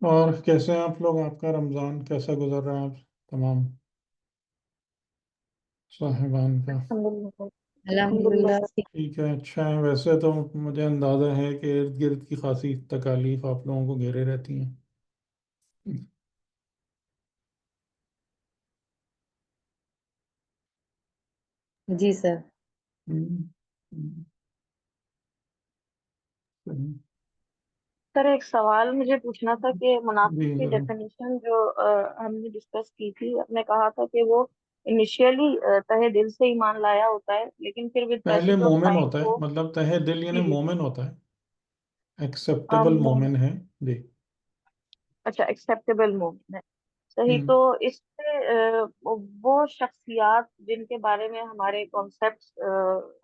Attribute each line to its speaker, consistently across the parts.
Speaker 1: اور کیسے ہیں آپ لوگ؟ آپ کا رمضان کیسا گزر رہا ہے آپ تمام صاحبان کا؟
Speaker 2: الحمدللہ
Speaker 3: الحمد
Speaker 2: الحمدللہ
Speaker 3: للہ
Speaker 1: ٹھیک ہے، اچھا ہے۔ ویسے تو مجھے اندازہ ہے کہ ارد گرد کی خاصی تکالیف آپ لوگوں کو گھیرے رہتی ہیں۔
Speaker 3: جی سر۔
Speaker 1: ہم، ہم، صحیح۔
Speaker 2: سر ایک سوال مجھے پوچھنا تھا کہ
Speaker 1: جی
Speaker 2: منافق کی
Speaker 1: ضرور۔
Speaker 2: ڈیفینیشن جو ہم نے ڈسکس کی تھی، آپ نے کہا تھا کہ وہ انیشیلی تہہ دل سے ایمان لایا ہوتا ہے، لیکن پھر ود
Speaker 1: پہلے
Speaker 2: پیسج آف
Speaker 1: مومن
Speaker 2: ٹائم
Speaker 1: ہوتا ہے،
Speaker 2: وہ
Speaker 1: مطلب تہ دل یعنی
Speaker 2: جی جی
Speaker 1: مومن ہوتا ہے، ایکسیپٹیبل
Speaker 2: مومن،
Speaker 1: مومن ہے۔ جی۔
Speaker 2: اچھا ایکسیپٹیبل مومن ہے، صحیح۔
Speaker 1: ہم،
Speaker 2: تو اس سے وہ شخصیات جن کے بارے میں ہمارے کانسیپٹ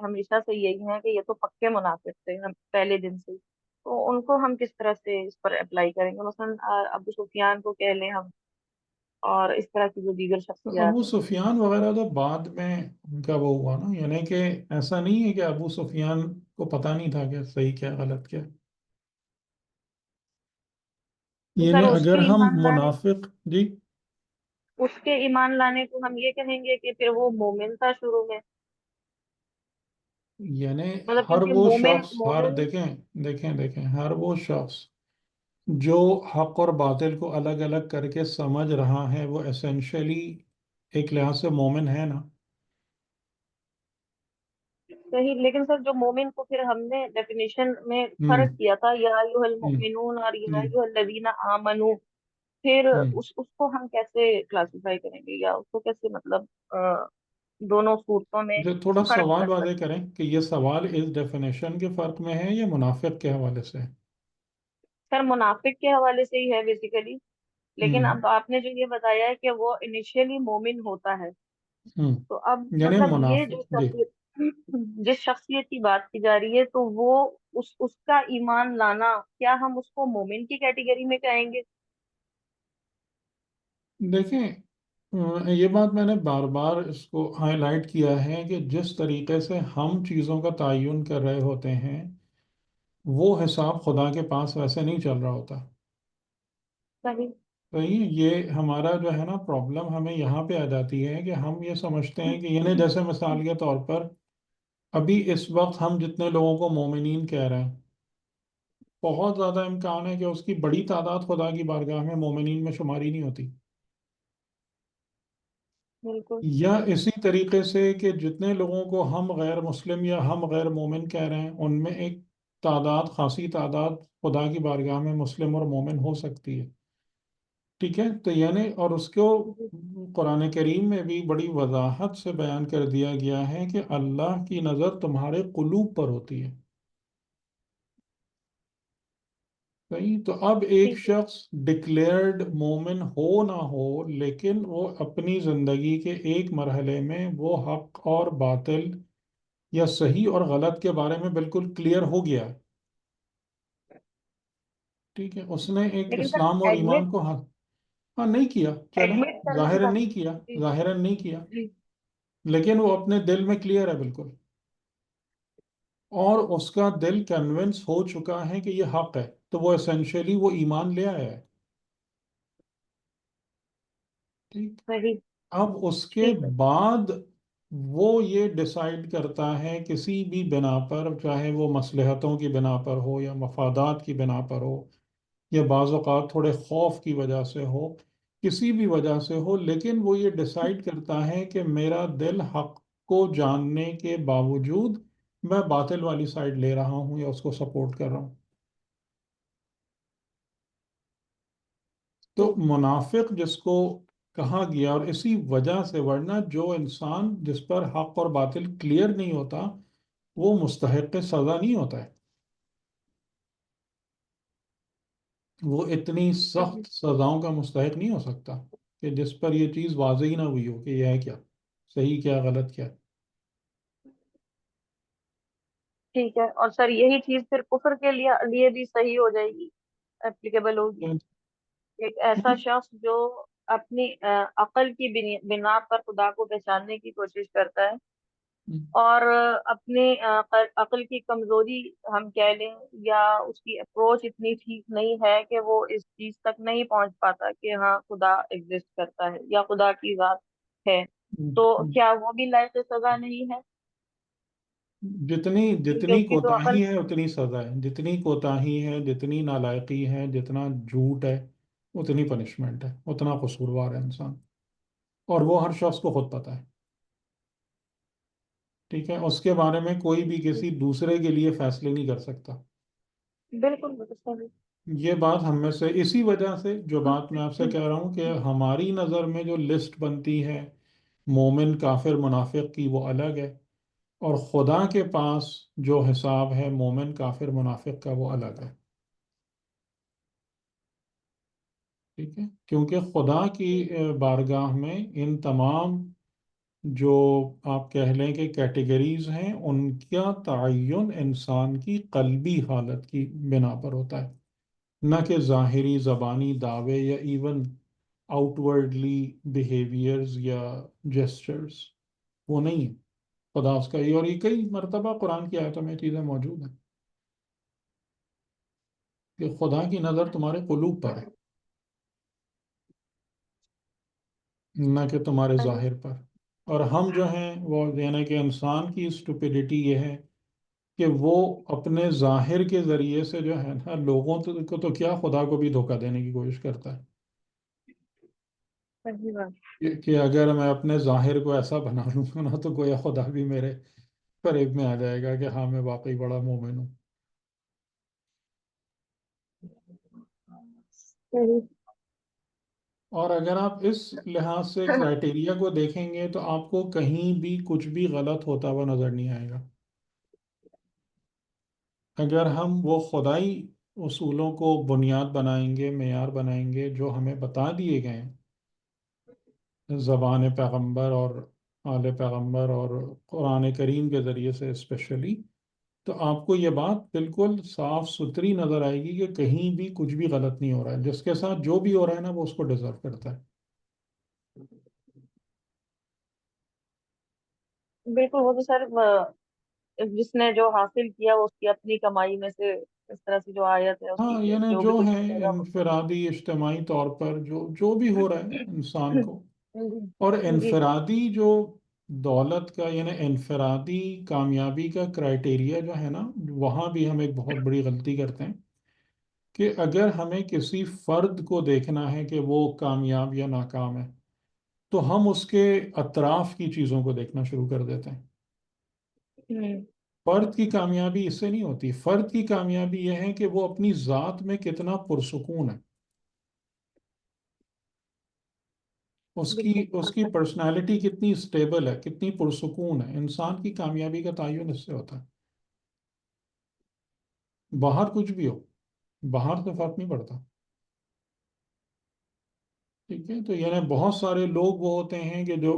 Speaker 2: ہمیشہ سے یہی ہیں کہ یہ تو پکے منافق تھے ہم پہلے دن سے ہی، تو ان کو ہم کس طرح سے اس پر اپلائی کریں گے؟ مثلاً ابو سفیان کو کہہ لیں ہم، اور اس طرح کی جو دیگر
Speaker 1: تو ابو
Speaker 2: شخصیات ہیں۔
Speaker 1: سفیان وغیرہ تو بعد میں ان کا وہ ہوا نا، یعنی کہ ایسا نہیں ہے کہ ابو سفیان کو پتہ نہیں تھا کہ صحیح کیا غلط کیا۔
Speaker 2: تو
Speaker 1: یعنی
Speaker 2: سر اس
Speaker 1: اگر
Speaker 2: کے
Speaker 1: ہم
Speaker 2: ایمان لانے
Speaker 1: منافق، جی،
Speaker 2: اس کے ایمان لانے کو ہم یہ کہیں گے کہ پھر وہ مومن تھا شروع میں؟
Speaker 1: یعنی
Speaker 2: مطلب
Speaker 1: ہر
Speaker 2: کیونکہ
Speaker 1: وہ
Speaker 2: مومن
Speaker 1: شخص، ہر
Speaker 2: مومن
Speaker 1: دیکھیں دیکھیں دیکھیں ہر وہ شخص جو حق اور باطل کو الگ الگ کر کے سمجھ رہا ہے، وہ اسینشلی ایک لحاظ سے مومن ہے نا۔
Speaker 2: صحیح، لیکن سر جو مومن کو پھر ہم نے ڈیفینیشن میں
Speaker 1: ہم،
Speaker 2: فرق کیا تھا، یا ایھا
Speaker 1: ہم،
Speaker 2: المؤمنون اور یا
Speaker 1: جی،
Speaker 2: ایھا الذین آمنو، پھر
Speaker 1: ہم۔
Speaker 2: اس کو ہم کیسے کلاسیفائی کریں گے، یا اس کو کیسے مطلب دونوں صورتوں میں
Speaker 1: جو تھوڑا
Speaker 2: فرق
Speaker 1: سوال
Speaker 2: کر
Speaker 1: واضح
Speaker 2: سکتے ہیں؟
Speaker 1: کریں کہ یہ سوال اس ڈیفینیشن کے فرق میں ہے یا منافق کے حوالے سے ہے؟
Speaker 2: سر منافق کے حوالے سے ہی ہے بیسیکلی، لیکن
Speaker 1: ہم،
Speaker 2: اب آپ نے جو یہ بتایا ہے کہ وہ انیشیلی مومن ہوتا ہے،
Speaker 1: ہم،
Speaker 2: تو اب
Speaker 1: یعنی
Speaker 2: مطلب یہ جو
Speaker 1: منافق، جی۔
Speaker 2: شخصیت جس شخصیت کی بات کی جا رہی ہے، تو وہ اس کا ایمان لانا، کیا ہم اس کو مومن کی کیٹیگری میں کہیں گے؟
Speaker 1: دیکھیں، یہ بات میں نے بار بار اس کو ہائی لائٹ کیا ہے کہ جس طریقے سے ہم چیزوں کا تعین کر رہے ہوتے ہیں، وہ حساب خدا کے پاس ویسے نہیں چل رہا ہوتا۔
Speaker 2: صحیح
Speaker 1: صحیح، یہ ہمارا جو ہے نا پرابلم ہمیں یہاں پہ آ جاتی ہے کہ ہم یہ سمجھتے ہیں کہ یعنی جیسے مثال کے طور پر ابھی اس وقت ہم جتنے لوگوں کو مومنین کہہ رہے ہیں، بہت زیادہ امکان ہے کہ اس کی بڑی تعداد خدا کی بارگاہ میں مومنین میں شماری نہیں ہوتی۔
Speaker 2: بالکل
Speaker 1: یا اسی طریقے سے کہ جتنے لوگوں کو ہم غیر مسلم یا ہم غیر مومن کہہ رہے ہیں، ان میں ایک تعداد، خاصی تعداد خدا کی بارگاہ میں مسلم اور مومن ہو سکتی ہے۔ ٹھیک ہے، تو یعنی اور اس کو
Speaker 2: جی،
Speaker 1: قرآن کریم میں بھی بڑی وضاحت سے بیان کر دیا گیا ہے کہ اللہ کی نظر تمہارے قلوب پر ہوتی ہے۔ صحیح، تو اب ایک
Speaker 2: ٹھیک ہے،
Speaker 1: شخص ڈکلیئرڈ مومن ہو نہ ہو، لیکن وہ اپنی زندگی کے ایک مرحلے میں وہ حق اور باطل یا صحیح اور غلط کے بارے میں بالکل کلیئر ہو گیا ہے۔ ٹھیک ہے، اس نے ایک
Speaker 2: لیکن سر
Speaker 1: اسلام اور
Speaker 2: ایڈمٹ
Speaker 1: ایمان کو ہاں نہیں کیا، چلیں،
Speaker 2: ایڈمٹ کرنے
Speaker 1: ظاہراً
Speaker 2: کا،
Speaker 1: نہیں کیا،
Speaker 2: جی
Speaker 1: ظاہراً نہیں کیا،
Speaker 2: جی
Speaker 1: لیکن وہ اپنے دل میں کلیئر ہے بالکل، اور اس کا دل کنونس ہو چکا ہے کہ یہ حق ہے، تو وہ اسینشلی وہ ایمان لے آیا ہے۔ ٹھیک،
Speaker 2: صحیح،
Speaker 1: اب اس کے
Speaker 2: ٹھیک ہے،
Speaker 1: بعد وہ یہ ڈیسائیڈ کرتا ہے کسی بھی بنا پر، چاہے وہ مصلحتوں کی بنا پر ہو یا مفادات کی بنا پر ہو یا بعض اوقات تھوڑے خوف کی وجہ سے ہو، کسی بھی وجہ سے ہو، لیکن وہ یہ ڈیسائیڈ کرتا ہے کہ میرا دل حق کو جاننے کے باوجود میں باطل والی سائڈ لے رہا ہوں یا اس کو سپورٹ کر رہا ہوں۔ تو
Speaker 2: ٹھیک،
Speaker 1: منافق جس کو کہا گیا، اور اسی وجہ سے، ورنہ جو انسان جس پر حق اور باطل کلیئر نہیں ہوتا وہ مستحق سزا نہیں ہوتا ہے، وہ اتنی
Speaker 2: صحیح،
Speaker 1: سخت سزاؤں کا مستحق نہیں ہو سکتا کہ جس پر یہ چیز واضح ہی نہ ہوئی ہو کہ یہ ہے کیا، صحیح کیا غلط کیا۔
Speaker 2: ٹھیک ہے۔ اور سر یہی چیز پھر کفر کے لیے بھی صحیح ہو جائے گی، اپلیکیبل ہوگی؟ ایک ایسا شخص جو اپنی عقل کی بنا پر خدا کو پہچاننے کی کوشش کرتا ہے، اور اپنے عقل کی کمزوری ہم کہہ لیں، یا اس کی اپروچ اتنی ٹھیک نہیں ہے کہ وہ اس چیز تک نہیں پہنچ پاتا کہ ہاں خدا ایگزسٹ کرتا ہے یا خدا کی ذات ہے، تو کیا وہ بھی لائق سزا نہیں ہے؟
Speaker 1: جتنی
Speaker 2: کیونکہ
Speaker 1: جتنی
Speaker 2: اس کی تو عقل
Speaker 1: کوتاہی ہے اتنی سزا ہے، جتنی کوتاہی ہے، جتنی نالائقی ہے، جتنا جھوٹ ہے، اتنی پنشمنٹ ہے، اتنا قصوروار ہے انسان، اور وہ ہر شخص کو خود پتہ ہے، ٹھیک ہے؟ اس کے بارے میں کوئی بھی کسی دوسرے کے لیے فیصلے نہیں کر سکتا۔
Speaker 2: بالکل بالکل صحیح۔
Speaker 1: یہ بات ہم میں سے اسی وجہ سے، جو بات میں آپ سے کہہ رہا ہوں کہ ہماری نظر میں جو لسٹ بنتی ہے مومن کافر منافق کی وہ الگ ہے، اور خدا کے پاس جو حساب ہے مومن کافر منافق کا وہ الگ ہے، ٹھیک ہے؟ کیونکہ خدا کی بارگاہ میں ان تمام جو آپ کہہ لیں کہ کیٹیگریز ہیں، ان کا تعین انسان کی قلبی حالت کی بنا پر ہوتا ہے، نہ کہ ظاہری زبانی دعوے یا ایون آؤٹ ورڈلی بیہیویئرز یا جیسچرز، وہ نہیں ہے۔ خدا اس کا یہ، اور یہ کئی مرتبہ قرآن کی آیتوں میں چیزیں موجود ہیں کہ خدا کی نظر تمہارے قلوب پر ہے، نہ کہ تمہارے
Speaker 2: صحیح۔
Speaker 1: ظاہر پر۔ اور ہم جو ہیں وہ، یعنی کہ انسان کی اسٹوپیڈیٹی یہ ہے کہ وہ اپنے ظاہر کے ذریعے سے جو ہے نا، لوگوں کو تو کیا، خدا کو بھی دھوکہ دینے کی کوشش کرتا ہے
Speaker 2: صحیح بات۔
Speaker 1: کہ اگر میں اپنے ظاہر کو ایسا بنا لوں گا نا تو گویا خدا بھی میرے قریب میں آ جائے گا کہ ہاں میں واقعی بڑا مومن ہوں۔
Speaker 2: صحیح۔
Speaker 1: اور اگر آپ اس لحاظ سے کرائٹیریا کو دیکھیں گے تو آپ کو کہیں بھی کچھ بھی غلط ہوتا ہوا نظر نہیں آئے گا۔ اگر ہم وہ خدائی اصولوں کو بنیاد بنائیں گے، معیار بنائیں گے جو ہمیں بتا دیے گئے ہیں زبان پیغمبر اور آل پیغمبر اور قرآن کریم کے ذریعے سے اسپیشلی، تو آپ کو یہ بات بالکل صاف ستھری نظر آئے گی کہ کہیں بھی کچھ بھی غلط نہیں ہو رہا ہے، جس کے ساتھ جو بھی ہو رہا ہے نا وہ اس کو ڈیزرو کرتا ہے۔
Speaker 2: بالکل، وہ تو سر جس نے جو حاصل کیا وہ اس کی اپنی کمائی میں سے، اس طرح سے جو آیت ہے اس کی
Speaker 1: ہاں،
Speaker 2: کہ
Speaker 1: یعنی
Speaker 2: جو
Speaker 1: جو
Speaker 2: بھی کچھ
Speaker 1: ہے
Speaker 2: ملے گا وہ
Speaker 1: انفرادی اجتماعی طور پر جو بھی ہو رہا ہے انسان کو، اور
Speaker 2: جی سر۔
Speaker 1: انفرادی جو دولت کا، یعنی انفرادی کامیابی کا کرائٹیریا جو ہے نا، وہاں بھی ہم ایک بہت بڑی غلطی کرتے ہیں کہ اگر ہمیں کسی فرد کو دیکھنا ہے کہ وہ کامیاب یا ناکام ہے تو ہم اس کے اطراف کی چیزوں کو دیکھنا شروع کر دیتے ہیں۔
Speaker 2: ہوں،
Speaker 1: فرد کی کامیابی اس سے نہیں ہوتی، فرد کی کامیابی یہ ہے کہ وہ اپنی ذات میں کتنا پرسکون ہے،
Speaker 2: بالکل
Speaker 1: اس کی
Speaker 2: بالکل۔
Speaker 1: پرسنالٹی کتنی اسٹیبل ہے، کتنی پرسکون ہے۔ انسان کی کامیابی کا تعین اس سے ہوتا ہے، باہر کچھ بھی ہو، باہر سے فرق نہیں پڑتا، ٹھیک ہے؟ تو یعنی بہت سارے لوگ وہ ہوتے ہیں کہ جو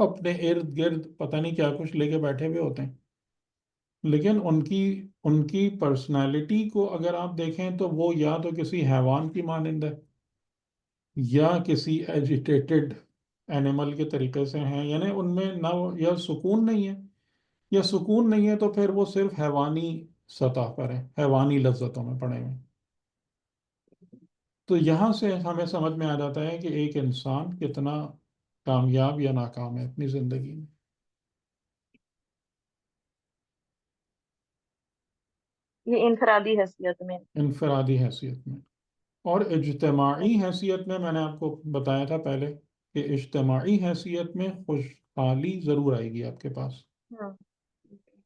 Speaker 1: اپنے ارد گرد پتہ نہیں کیا کچھ لے کے بیٹھے ہوئے ہوتے ہیں، لیکن ان کی پرسنالٹی کو اگر آپ دیکھیں تو وہ یا تو کسی حیوان کی مانند ہے یا کسی ایجیٹیٹڈ اینیمل کے طریقے سے ہیں، یعنی ان میں نہ یا سکون نہیں ہے، یا سکون نہیں ہے تو پھر وہ صرف حیوانی سطح پر ہے، حیوانی لذتوں میں پڑے ہوئے ہیں۔ تو یہاں سے ہمیں سمجھ میں آ جاتا ہے کہ ایک انسان کتنا کامیاب یا ناکام ہے اپنی زندگی میں،
Speaker 2: یہ انفرادی حیثیت میں۔
Speaker 1: انفرادی حیثیت میں۔ اور اجتماعی حیثیت میں نے آپ کو بتایا تھا پہلے کہ اجتماعی حیثیت میں خوشحالی ضرور آئے گی آپ کے پاس،
Speaker 2: ہاں،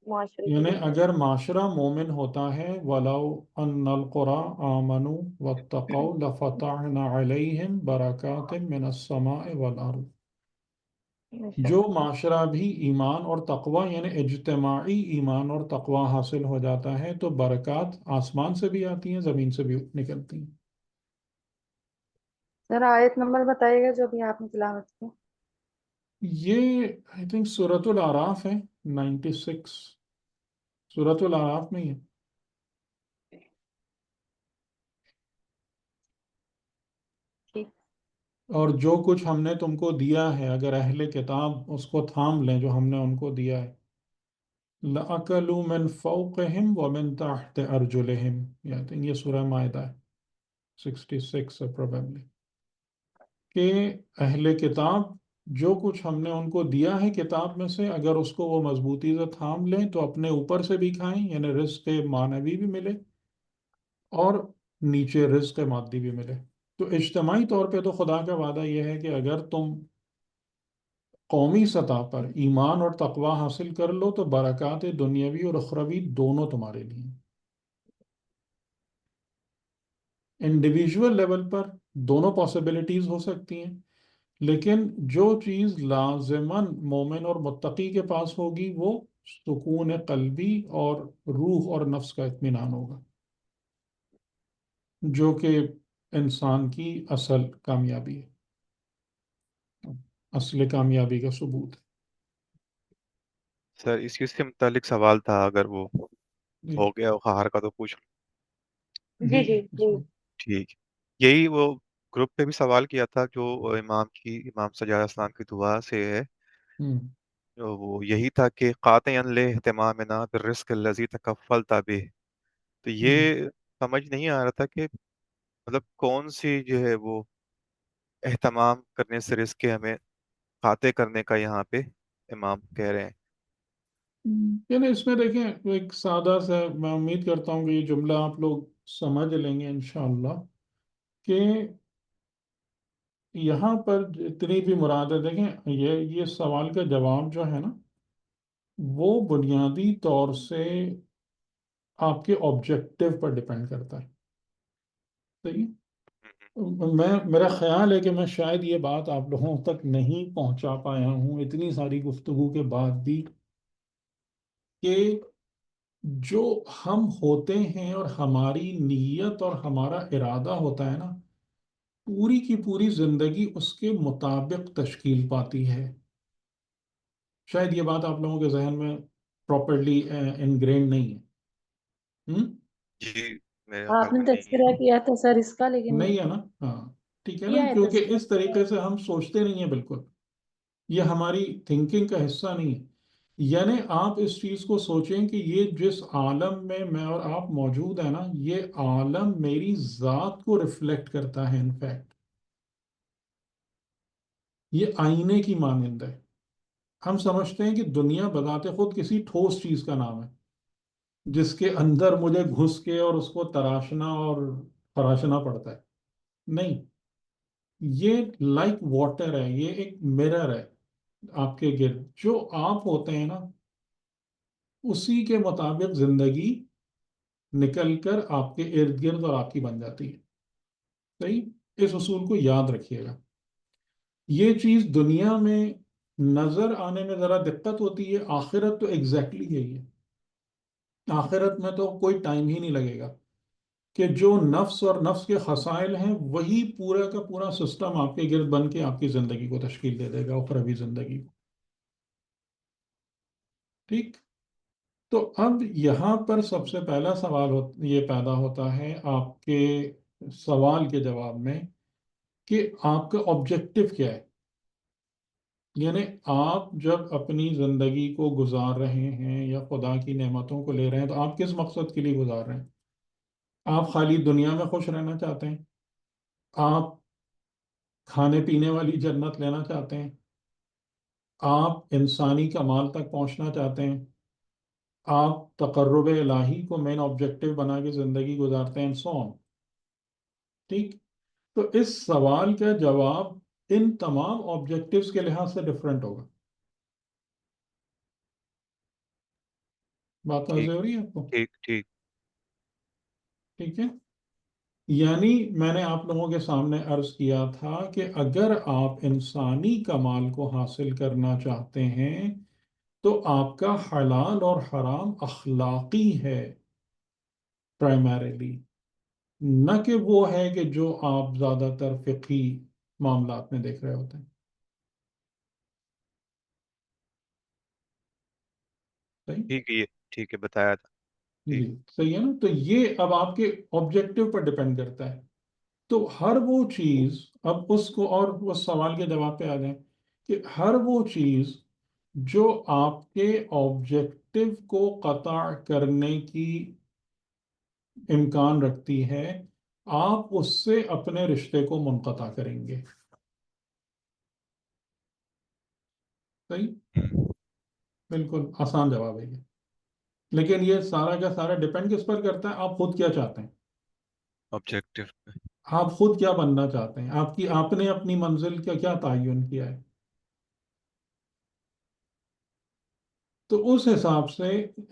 Speaker 2: معاشرے کی
Speaker 1: یعنی
Speaker 2: بہتری۔
Speaker 1: اگر معاشرہ مومن ہوتا ہے، وَلَوْ أَنَّ الْقُرَىٰ آمَنُوا وَاتَّقَوْا لَفَتَحْنَا عَلَيْهِمْ بَرَكَاتٍ مِّنَ السَّمَاءِ وَالْأَرْضِ۔
Speaker 2: ماشاء
Speaker 1: جو
Speaker 2: اللہ۔
Speaker 1: معاشرہ بھی ایمان اور تقوی، یعنی اجتماعی ایمان اور تقوی حاصل ہو جاتا ہے تو برکات آسمان سے بھی آتی ہیں، زمین سے بھی نکلتی ہیں۔
Speaker 3: سر آیت نمبر بتائیے گا جو ابھی آپ نے تلاوت کی؟
Speaker 1: یہ آئی تھنک سورۃ العراف ہے، 96، سورۃ العراف میں ہی ہے۔
Speaker 3: ٹھیک۔
Speaker 1: اور جو کچھ ہم نے تم کو دیا ہے، اگر اہل کتاب اس کو تھام لیں جو ہم نے ان کو دیا ہے، لَأَكَلُوا مِن فَوْقِهِمْ وَمِن تَحْتِ أَرْجُلِهِمْ. I think یہ سورہ مائدہ ہے 66 ہے probably. کہ اہل کتاب جو کچھ ہم نے ان کو دیا ہے کتاب میں سے، اگر اس کو وہ مضبوطی سے تھام لیں تو اپنے اوپر سے بھی کھائیں، یعنی رزق معنوی بھی ملے اور نیچے رزق مادی بھی ملے. تو اجتماعی طور پہ تو خدا کا وعدہ یہ ہے کہ اگر تم قومی سطح پر ایمان اور تقوی حاصل کر لو تو برکات دنیاوی اور اخروی دونوں تمہارے لیے ہیں. انڈیویجول لیول پر دونوں پاسبلٹیز ہو سکتی ہیں، لیکن جو چیز لازماً مومن اور متقی کے پاس ہوگی وہ سکون قلبی اور روح اور نفس کا اطمینان ہوگا، جو کہ انسان کی اصل کامیابی ہے، اصل کامیابی کا ثبوت
Speaker 4: سر اس چیز کے متعلق سوال تھا، اگر وہ
Speaker 1: ہے.
Speaker 4: ہو گیا خواہر کا تو پوچھ.
Speaker 2: جی جی جی.
Speaker 4: ٹھیک. یہی وہ گروپ پہ بھی سوال کیا تھا جو امام سجاد اسلام کی دعا سے ہے،
Speaker 1: ہوں
Speaker 4: وہ یہی تھا کہ قاطعا لاہتمامنا بالرزق الذی تکفلت بہ. تو
Speaker 1: ہوں
Speaker 4: یہ سمجھ نہیں آ رہا تھا کہ مطلب کون سی جو ہے وہ اہتمام کرنے سے رزق کے ہمیں قاطع کرنے کا یہاں پہ امام کہہ رہے ہیں.
Speaker 1: یعنی اس میں دیکھیں ایک سادہ سا، میں امید کرتا ہوں کہ یہ جملہ آپ لوگ سمجھ لیں گے انشاءاللہ، کہ یہاں پر جتنی بھی مراد ہے، دیکھیں یہ سوال کا جواب جو ہے نا وہ بنیادی طور سے آپ کے آبجیکٹو پر ڈپینڈ کرتا ہے. صحیح. میرا خیال ہے کہ میں شاید یہ بات آپ لوگوں تک نہیں پہنچا پایا ہوں اتنی ساری گفتگو کے بعد بھی، کہ جو ہم ہوتے ہیں اور ہماری نیت اور ہمارا ارادہ ہوتا ہے نا، پوری کی پوری زندگی اس کے مطابق تشکیل پاتی ہے. شاید یہ بات آپ لوگوں کے ذہن میں پراپرلی انگرینڈ نہیں ہے.
Speaker 4: جی میرے
Speaker 3: آپ
Speaker 4: خیال
Speaker 3: نے
Speaker 4: میں نہیں ہے.
Speaker 3: تذکرہ کیا تھا سر اس کا، لیکن
Speaker 1: نہیں ہے نا؟ ہاں ٹھیک ہے نا،
Speaker 3: کیا ہے
Speaker 1: کیونکہ
Speaker 3: تذکرہ
Speaker 1: اس طریقے سے ہم سوچتے نہیں ہیں بالکل، یہ ہماری تھنکنگ کا حصہ نہیں ہے. یعنی آپ اس چیز کو سوچیں کہ یہ جس عالم میں اور آپ موجود ہیں نا، یہ عالم میری ذات کو ریفلیکٹ کرتا ہے. انفیکٹ یہ آئینے کی مانند ہے. ہم سمجھتے ہیں کہ دنیا بذات خود کسی ٹھوس چیز کا نام ہے جس کے اندر مجھے گھس کے اور اس کو تراشنا اور خراشنا پڑتا ہے. نہیں، یہ لائک واٹر ہے، یہ ایک مرر ہے آپ کے گرد. جو آپ ہوتے ہیں نا اسی کے مطابق زندگی نکل کر آپ کے ارد گرد اور آپ کی بن جاتی ہے. صحیح. اس اصول کو یاد رکھیے گا. یہ چیز دنیا میں نظر آنے میں ذرا دقت ہوتی ہے، آخرت تو ایگزیکٹلی یہی ہے. آخرت میں تو کوئی ٹائم ہی نہیں لگے گا کہ جو نفس اور نفس کے خصائل ہیں وہی پورا کا پورا سسٹم آپ کے گرد بن کے آپ کی زندگی کو تشکیل دے دے گا، اخروی زندگی کو. ٹھیک. تو اب یہاں پر سب سے پہلا سوال یہ پیدا ہوتا ہے آپ کے سوال کے جواب میں کہ آپ کا آبجیکٹو کیا ہے. یعنی آپ جب اپنی زندگی کو گزار رہے ہیں یا خدا کی نعمتوں کو لے رہے ہیں تو آپ کس مقصد کے لیے گزار رہے ہیں؟ آپ خالی دنیا میں خوش رہنا چاہتے ہیں؟ آپ کھانے پینے والی جنت لینا چاہتے ہیں؟ آپ انسانی کمال تک پہنچنا چاہتے ہیں؟ آپ تقرب الہی کو مین آبجیکٹو بنا کے زندگی گزارتے ہیں سو on. ٹھیک. تو اس سوال کا جواب ان تمام آبجیکٹیوز کے لحاظ سے ڈفرینٹ ہوگا. بات
Speaker 4: ٹھیک
Speaker 1: واضح ہو رہی ہے آپ کو؟
Speaker 4: ٹھیک ٹھیک.
Speaker 1: ٹھیک ہے. یعنی میں نے آپ لوگوں کے سامنے عرض کیا تھا کہ اگر آپ انسانی کمال کو حاصل کرنا چاہتے ہیں تو آپ کا حلال اور حرام اخلاقی ہے پرائمریلی، نہ کہ وہ ہے کہ جو آپ زیادہ تر فقہی معاملات میں دیکھ رہے ہوتے ہیں. صحیح.
Speaker 4: ٹھیک ہے، یہ ٹھیک ہے بتایا تھا. ٹھیک.
Speaker 1: جی صحیح ہے نا. تو یہ اب آپ کے آبجیکٹو پر ڈپینڈ کرتا ہے. تو ہر وہ چیز، اب اس کو اور اس سوال کے جواب پہ آ جائیں کہ ہر وہ چیز جو آپ کے آبجیکٹو آبجیکٹو کو قطع کرنے کی امکان رکھتی ہے، آپ اس سے اپنے رشتے کو منقطع کریں گے. صحیح؟ بالکل آسان جواب ہے یہ. لیکن یہ سارا کا سارا ڈپینڈ کس پر کرتا ہے، آپ خود کیا چاہتے ہیں،
Speaker 4: آبجیکٹو.
Speaker 1: آپ خود کیا بننا چاہتے ہیں، آپ نے اپنی منزل کا کیا تعین کیا ہے. تو اس حساب سے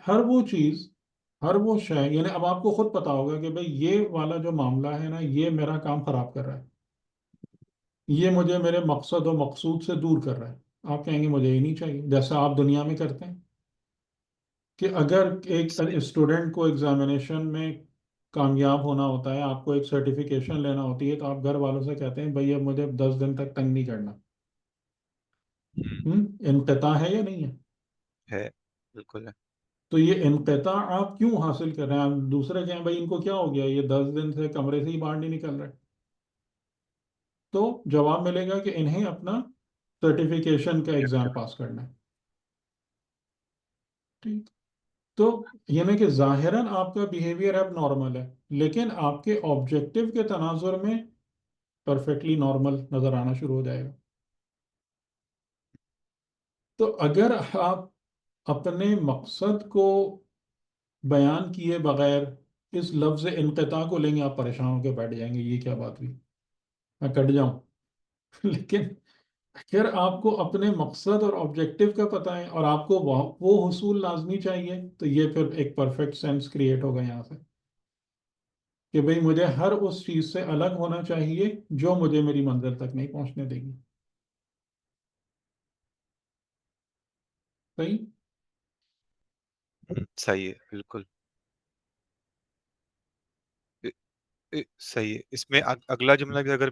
Speaker 1: ہر وہ چیز، ہر وہ شے، یعنی اب آپ کو خود پتا ہوگا کہ بھئی یہ والا جو معاملہ ہے نا، یہ میرا کام خراب کر رہا ہے، یہ مجھے میرے مقصد و مقصود سے دور کر رہا ہے. آپ کہیں گے مجھے یہ نہیں چاہیے، جیسا آپ دنیا میں کرتے ہیں کہ اگر ایک
Speaker 4: صحیح.
Speaker 1: اسٹوڈنٹ کو ایگزامینیشن میں کامیاب ہونا ہوتا ہے، آپ کو ایک سرٹیفکیشن لینا ہوتی ہے، تو آپ گھر والوں سے کہتے ہیں بھئی اب مجھے 10 دن تک تنگ نہیں کرنا. انقطاع ہے یا نہیں ہے؟
Speaker 4: ہے. بالکل ہے.
Speaker 1: تو یہ انقطاع آپ کیوں حاصل کر رہے ہیں؟ آپ دوسرے کہیں بھائی ان کو کیا ہو گیا، یہ 10 دن سے کمرے سے ہی باہر نہیں نکل رہے. تو جواب ملے گا کہ انہیں اپنا سرٹیفکیشن کا ایگزام پاس کرنا ہے. ٹھیک. تو یعنی کہ ظاہراً آپ کا بیہیویئر اب نارمل ہے، لیکن آپ کے آبجیکٹو کے تناظر میں پرفیکٹلی نارمل نظر آنا شروع ہو جائے گا. تو اگر آپ اپنے مقصد کو بیان کیے بغیر اس لفظ انقطاع کو لیں گے، آپ پریشان ہو کے بیٹھ جائیں گے، یہ کیا بات ہوئی، میں کٹ جاؤں. لیکن اگر آپ کو اپنے مقصد اور آبجیکٹو کا پتہ ہے اور آپ کو وہ حصول لازمی چاہیے، تو یہ پھر ایک پرفیکٹ سینس کریٹ ہوگا یہاں سے کہ بھئی مجھے ہر اس چیز سے الگ ہونا چاہیے جو مجھے میری منزل تک نہیں پہنچنے دے گی. صحیح.
Speaker 4: صحیح ہے. بالکل. صحیح ہے. اس میں اگلا جملہ بھی اگر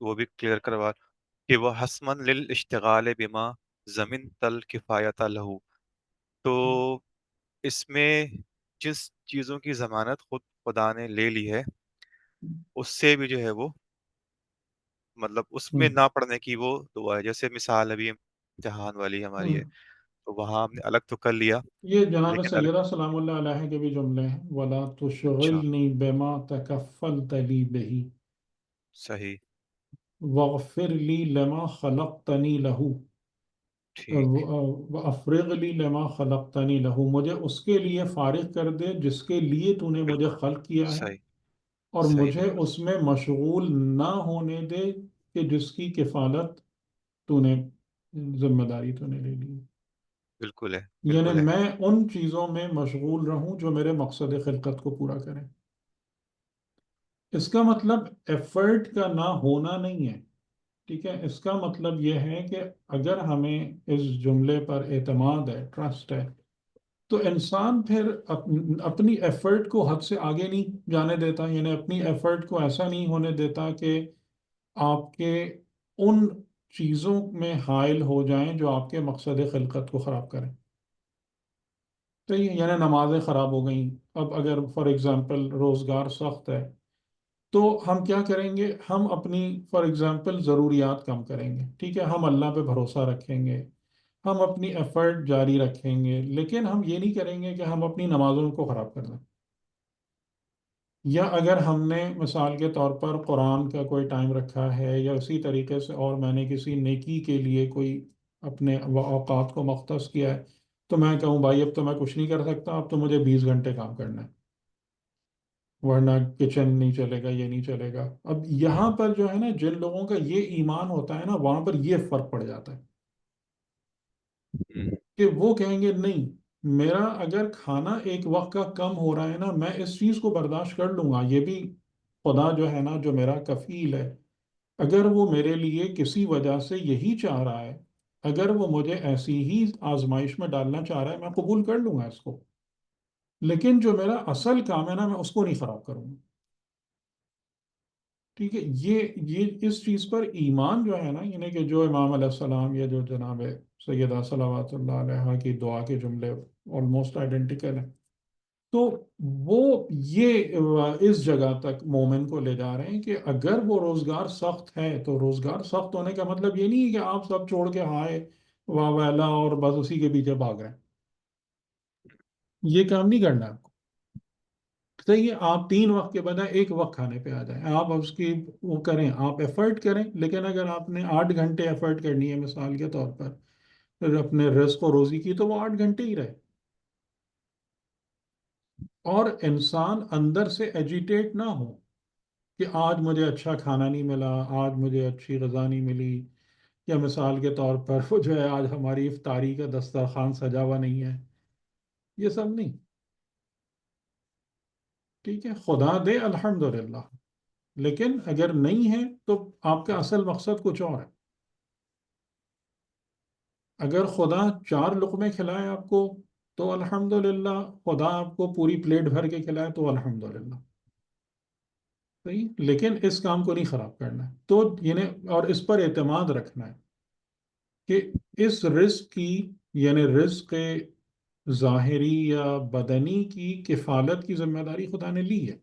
Speaker 4: وہ بھی کلیئر کروا کہ وہ حسمن للاشتغال بما زمن تل کفایت لہو. تو اس میں جس چیزوں کی ضمانت خود خدا نے لے لی ہے، اس سے بھی جو ہے وہ مطلب اس میں نہ پڑھنے کی وہ دعا ہے. جیسے مثال ابھی امتحان والی ہماری ہے، تو وہاں ہم نے الگ تو کر لیا،
Speaker 1: یہ جناب
Speaker 4: لیکن الگ.
Speaker 1: سیدہ سلام اللہ علیہ کے بھی جملے ہیں، وَلَا
Speaker 4: اچھا.
Speaker 1: تُشْغِلْنِي بِمَا تَكَفَّلْتَ لِي بِهِ
Speaker 4: صحیح.
Speaker 1: وَاغْفِرْ لِي لَمَا خَلَقْتَنِي لَهُ
Speaker 4: ٹھیک.
Speaker 1: وَأَفْرِغْ لِي لَمَا خَلَقْتَنِي لَهُ. مجھے اس کے لیے فارغ کر دے جس کے لیے تو نے مجھے
Speaker 4: بالکل.
Speaker 1: خلق کیا ہے،
Speaker 4: صحیح.
Speaker 1: اور
Speaker 4: صحیح.
Speaker 1: مجھے
Speaker 4: بالکل.
Speaker 1: اس میں مشغول نہ ہونے دے کہ جس کی کفالت تو نے، ذمہ داری تو نے لے لی.
Speaker 4: بالکل ہے.
Speaker 1: یعنی
Speaker 4: بالکل ہے.
Speaker 1: میں ان چیزوں میں مشغول رہوں جو میرے مقصد خلقت کو پورا کریں. اس کا مطلب ایفرٹ کا نہ ہونا نہیں ہے. ٹھیک ہے، اس کا مطلب یہ ہے کہ اگر ہمیں اس جملے پر اعتماد ہے، ٹرسٹ ہے، تو انسان پھر اپنی ایفرٹ کو حد سے آگے نہیں جانے دیتا. یعنی اپنی ایفرٹ کو ایسا نہیں ہونے دیتا کہ آپ کے ان چیزوں میں حائل ہو جائیں جو آپ کے مقصد خلقت کو خراب کریں. تو یعنی نمازیں خراب ہو گئیں، اب اگر فار ایگزامپل روزگار سخت ہے، تو ہم کیا کریں گے، ہم اپنی فار ایگزامپل ضروریات کم کریں گے. ٹھیک ہے، ہم اللہ پہ بھروسہ رکھیں گے، ہم اپنی ایفرٹ جاری رکھیں گے، لیکن ہم یہ نہیں کریں گے کہ ہم اپنی نمازوں کو خراب کر دیں. یا اگر ہم نے مثال کے طور پر قرآن کا کوئی ٹائم رکھا ہے، یا اسی طریقے سے اور میں نے کسی نیکی کے لیے کوئی اپنے اوقات کو مختص کیا ہے، تو میں کہوں بھائی اب تو میں کچھ نہیں کر سکتا، اب تو مجھے 20 گھنٹے کام کرنا ہے، ورنہ کچن نہیں چلے گا، یہ نہیں چلے گا. اب یہاں پر جو ہے نا، جن لوگوں کا یہ ایمان ہوتا ہے نا، وہاں پر یہ فرق پڑ جاتا ہے کہ وہ کہیں گے نہیں، میرا اگر کھانا ایک وقت کا کم ہو رہا ہے نا، میں اس چیز کو برداشت کر لوں گا. یہ بھی خدا جو ہے نا، جو میرا کفیل ہے، اگر وہ میرے لیے کسی وجہ سے یہی چاہ رہا ہے، اگر وہ مجھے ایسی ہی آزمائش میں ڈالنا چاہ رہا ہے، میں قبول کر لوں گا اس کو. لیکن جو میرا اصل کام ہے نا، میں اس کو نہیں خراب کروں گا. ٹھیک ہے، یہ اس چیز پر ایمان جو ہے نا، یعنی کہ جو امام علیہ السلام یا جو جناب سیدہ صلوات اللہ علیہ کی دعا کے جملے آلموسٹ آئیڈینٹیکل ہیں، تو وہ یہ اس جگہ تک مومن کو لے جا رہے ہیں کہ اگر وہ روزگار سخت ہے، تو روزگار سخت ہونے کا مطلب یہ نہیں ہے کہ آپ سب چھوڑ کے ہائے واہ ویلا اور بس اسی کے پیچھے بھاگ رہے ہیں. یہ کام نہیں کرنا آپ کو. صحیح ہے، آپ 3 وقت کے بجائے 1 وقت کھانے پہ آ جائیں. آپ اس کی وہ کریں، آپ ایفرٹ کریں. لیکن اگر آپ نے 8 گھنٹے ایفرٹ کرنی ہے مثال کے طور پر پھر اپنے رزق و روزی کی، تو وہ 8 گھنٹے ہی رہے. اور انسان اندر سے ایجیٹیٹ نہ ہو کہ آج مجھے اچھا کھانا نہیں ملا، آج مجھے اچھی غذا نہیں ملی، یا مثال کے طور پر وہ جو ہے آج ہماری افطاری کا دسترخوان سجا ہوا نہیں ہے. یہ سب نہیں. ٹھیک ہے، خدا دے الحمدللہ. لیکن اگر نہیں ہے تو آپ کا اصل مقصد کچھ اور ہے. اگر خدا 4 لقمے کھلائے آپ کو تو الحمدللہ، خدا آپ کو پوری پلیٹ بھر کے کھلائے تو الحمدللہ. صحیح، لیکن اس کام کو نہیں خراب کرنا ہے. تو یعنی اور اس پر اعتماد رکھنا ہے کہ اس رزق کی، یعنی رزق ظاہری یا بدنی کی کفالت کی ذمہ داری خدا نے لی ہے.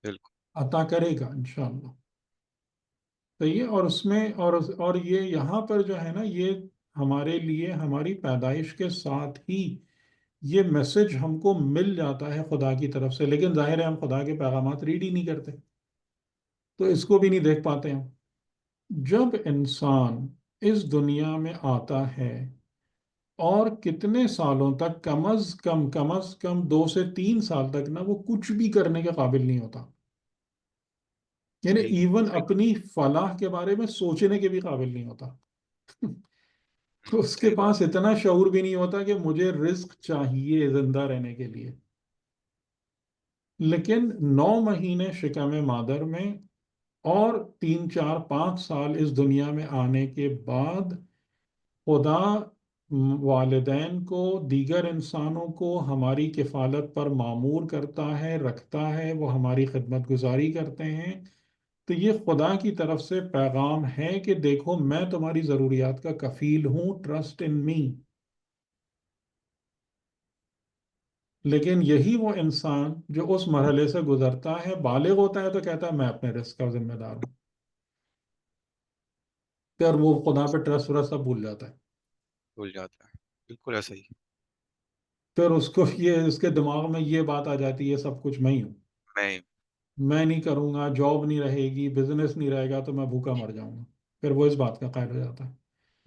Speaker 4: بالکل.
Speaker 1: عطا کرے گا انشاءاللہ. صحیح ہے. اور اس میں اور یہ یہاں پر جو ہے نا، یہ ہمارے لیے ہماری پیدائش کے ساتھ ہی یہ میسج ہم کو مل جاتا ہے خدا کی طرف سے. لیکن ظاہر ہے ہم خدا کے پیغامات ریڈ ہی نہیں کرتے، تو اس کو بھی نہیں دیکھ پاتے ہم. جب انسان اس دنیا میں آتا ہے اور کتنے سالوں تک، کم از کم 2 سے 3 سال تک نا، وہ کچھ بھی کرنے کے قابل نہیں ہوتا. یعنی
Speaker 4: صحیح
Speaker 1: ایون
Speaker 4: صحیح
Speaker 1: اپنی فلاح کے بارے میں سوچنے کے بھی قابل نہیں ہوتا. اس کے
Speaker 4: صحیح بات.
Speaker 1: پاس اتنا شعور بھی نہیں ہوتا کہ مجھے رزق چاہیے زندہ رہنے کے لیے. لیکن 9 مہینے شکم مادر میں اور 3 4 5 سال اس دنیا میں آنے کے بعد خدا والدین کو، دیگر انسانوں کو ہماری کفالت پر معمور کرتا ہے، رکھتا ہے. وہ ہماری خدمت گزاری کرتے ہیں. تو یہ خدا کی طرف سے پیغام ہے کہ دیکھو میں تمہاری ضروریات کا کفیل ہوں، ٹرسٹ ان می. لیکن یہی وہ انسان جو اس مرحلے سے گزرتا ہے، بالغ ہوتا ہے، تو کہتا ہے میں اپنے رزق کا ذمہ دار ہوں. پھر وہ خدا پہ ٹرسٹ ورسٹ سب بھول جاتا ہے.
Speaker 4: بھول جاتا ہے. بالکل ایسا ہی.
Speaker 1: پھر اس کو یہ، اس کے دماغ میں یہ بات آ جاتی ہے سب کچھ میں ہی ہوں.
Speaker 4: میں.
Speaker 1: میں نہیں کروں گا، جاب نہیں رہے گی، بزنس نہیں رہے گا، تو میں بھوکا مر جاؤں گا. پھر وہ اس بات کا قائل ہو جاتا ہے.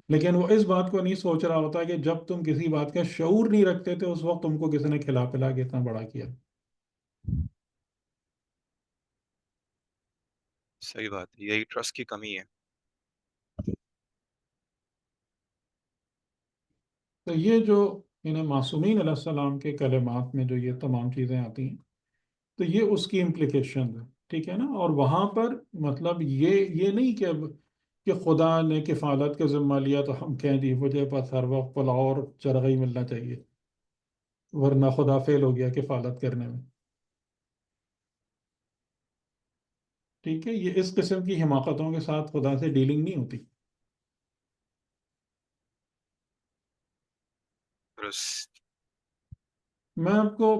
Speaker 1: لیکن وہ اس بات کو نہیں سوچ رہا ہوتا کہ جب تم کسی بات کا شعور نہیں رکھتے تھے اس وقت تم کو کسی نے کھلا پلا کے اتنا بڑا کیا.
Speaker 4: صحیح بات ہے. یہی ٹرسٹ کی کمی ہے.
Speaker 1: تو یہ جو انہیں معصومین علیہ السلام کے کلمات میں جو یہ تمام چیزیں آتی ہیں، تو یہ اس کی امپلیکیشن ہے. ٹھیک ہے نا. اور وہاں پر مطلب یہ نہیں کہ خدا نے کفالت کا ذمہ لیا تو ہم کہیں جی مجھے بس ہر وقت پلاؤ اور چرغ ہی ملنا چاہیے، ورنہ خدا فیل ہو گیا کفالت کرنے میں. ٹھیک ہے، یہ اس قسم کی حماقتوں کے ساتھ خدا سے ڈیلنگ نہیں ہوتی.
Speaker 4: درست.
Speaker 1: میں آپ کو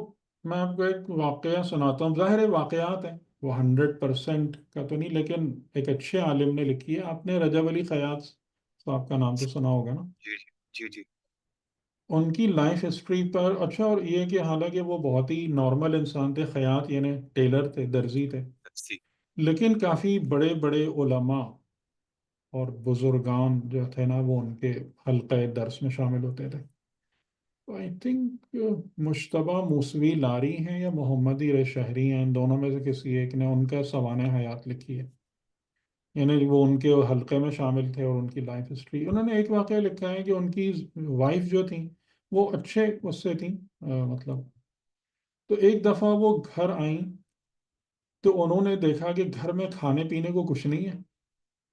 Speaker 1: میں آپ کو ایک واقعہ سناتا ہوں. ظاہر ہے واقعات ہیں، وہ 100% کا تو نہیں، لیکن ایک اچھے عالم نے لکھی ہے. آپ نے رجب علی خیاط صاحب کا نام تو سنا ہوگا نا.
Speaker 4: جی جی جی.
Speaker 1: ان کی لائف ہسٹری پر اچھا، اور یہ کہ حالانکہ وہ بہت ہی نارمل انسان تھے، خیاط یعنی ٹیلر تھے، درزی تھے،
Speaker 4: جی.
Speaker 1: لیکن کافی بڑے بڑے علماء اور بزرگان جو تھے نا، وہ ان کے حلقہ درس میں شامل ہوتے تھے. آئی تھنک مشتبہ موسوی لاری ہیں یا محمدی شہری ہیں، ان دونوں میں سے کسی ایک نے ان کا سوانح حیات لکھی ہے. یعنی وہ ان کے حلقے میں شامل تھے اور ان کی لائف ہسٹری. انہوں نے ایک واقعہ لکھا ہے کہ ان کی وائف جو تھیں وہ اچھے اس سے تھیں، مطلب. تو ایک دفعہ وہ گھر آئیں تو انہوں نے دیکھا کہ گھر میں کھانے پینے کو کچھ نہیں ہے.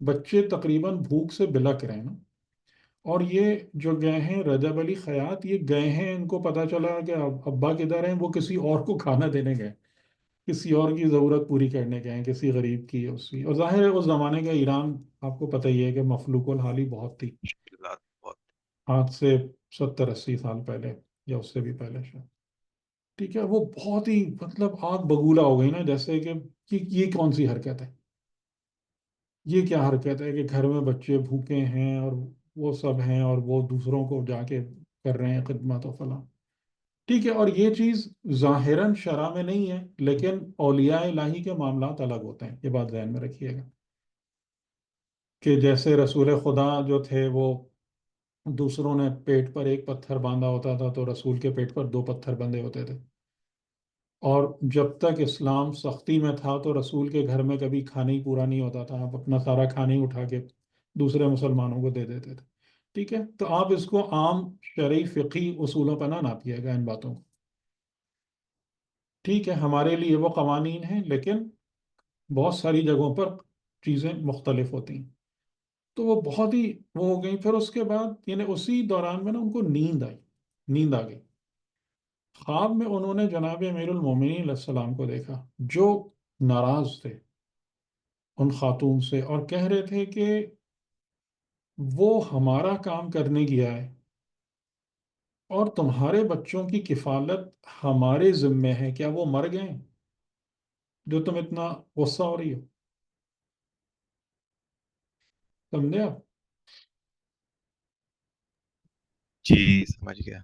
Speaker 1: بچے تقریباً بھوک سے بلک رہے ہیں نا. اور یہ جو گئے ہیں رجب علی خیاط، یہ گئے ہیں، ان کو پتا چلا کہ ابا کدھر ہیں، وہ کسی اور کو کھانا دینے گئے، کسی اور کی ضرورت پوری کرنے گئے ہیں، کسی غریب کی اس کی. اور ظاہر ہے اس زمانے کا ایران آپ کو پتہ ہی ہے کہ مفلوق الحال ہی بہت تھی،
Speaker 4: مشکلات بہت.
Speaker 1: آج سے 70 80 سال پہلے یا اس سے بھی پہلے شاید. ٹھیک ہے، وہ بہت ہی مطلب آگ بگولا ہو گئی نا، جیسے کہ یہ کون سی حرکت ہے، یہ کیا حرکت ہے کہ گھر میں بچے بھوکے ہیں اور وہ سب ہیں اور وہ دوسروں کو جا کے کر رہے ہیں خدمت و فلاں. ٹھیک ہے، اور یہ چیز ظاہراً شرع میں نہیں ہے، لیکن اولیاء الہی کے معاملات الگ ہوتے ہیں، یہ بات ذہن میں رکھیے گا کہ جیسے رسول خدا جو تھے وہ دوسروں نے پیٹ پر ایک پتھر باندھا ہوتا تھا تو رسول کے پیٹ پر دو پتھر بندھے ہوتے تھے، اور جب تک اسلام سختی میں تھا تو رسول کے گھر میں کبھی کھانا ہی پورا نہیں ہوتا تھا، آپ اپنا سارا کھانا ہی اٹھا کے دوسرے مسلمانوں کو دے دیتے تھے. ٹھیک ہے، تو آپ اس کو عام شرعی فقہی اصولوں پر نہ ناپیے گا ان باتوں کو. ٹھیک ہے، ہمارے لیے وہ قوانین ہیں، لیکن بہت ساری جگہوں پر چیزیں مختلف ہوتی ہیں. تو وہ بہت ہی وہ ہو گئی. پھر اس کے بعد یعنی اسی دوران میں نا ان کو نیند آ گئی. خواب میں انہوں نے جناب امیر المومنین علیہ السلام کو دیکھا جو ناراض تھے ان خاتون سے، اور کہہ رہے تھے کہ وہ ہمارا کام کرنے گیا ہے اور تمہارے بچوں کی کفالت ہمارے ذمے ہے، کیا وہ مر گئے ہیں جو تم اتنا غصہ ہو رہی ہو؟ سمجھے آپ؟
Speaker 4: جی سمجھ گیا.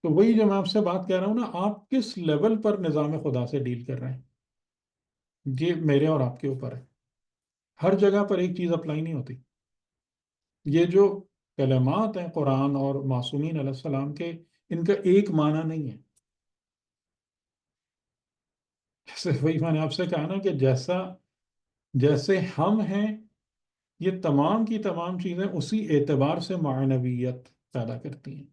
Speaker 1: تو وہی جو میں آپ سے بات کہہ رہا ہوں نا، آپ کس لیول پر نظام خدا سے ڈیل کر رہے ہیں، یہ میرے اور آپ کے اوپر ہے. ہر جگہ پر ایک چیز اپلائی نہیں ہوتی. یہ جو کلمات ہیں قرآن اور معصومین علیہ السلام کے، ان کا ایک معنی نہیں ہے. جیسے وہی میں نے آپ سے کہا نا کہ جیسے ہم ہیں، یہ تمام کی تمام چیزیں اسی اعتبار سے معنویت پیدا کرتی ہیں.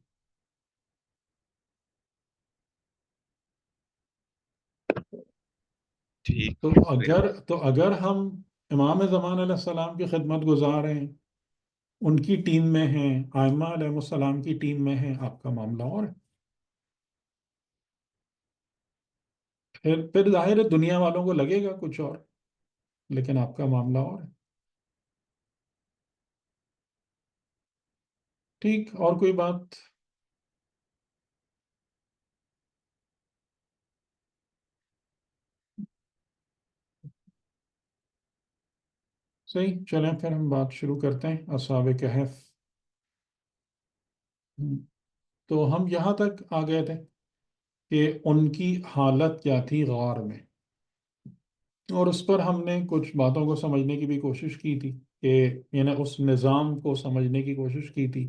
Speaker 4: ٹھیک.
Speaker 1: تو
Speaker 4: شکریہ.
Speaker 1: اگر ہم امام زمان علیہ السلام کی خدمت گزار ہیں، ان کی ٹیم میں ہیں، ائمہ علیہ السلام کی ٹیم میں ہیں، آپ کا معاملہ اور ہے. پھر ظاہر ہے دنیا والوں کو لگے گا کچھ اور، لیکن آپ کا معاملہ اور ہے. ٹھیک، اور کوئی بات؟ صحیح، چلیں پھر ہم بات شروع کرتے ہیں اصحاب کہف. تو ہم یہاں تک آ گئے تھے کہ ان کی حالت کیا تھی غار میں، اور اس پر ہم نے کچھ باتوں کو سمجھنے کی بھی کوشش کی تھی کہ یعنی اس نظام کو سمجھنے کی کوشش کی تھی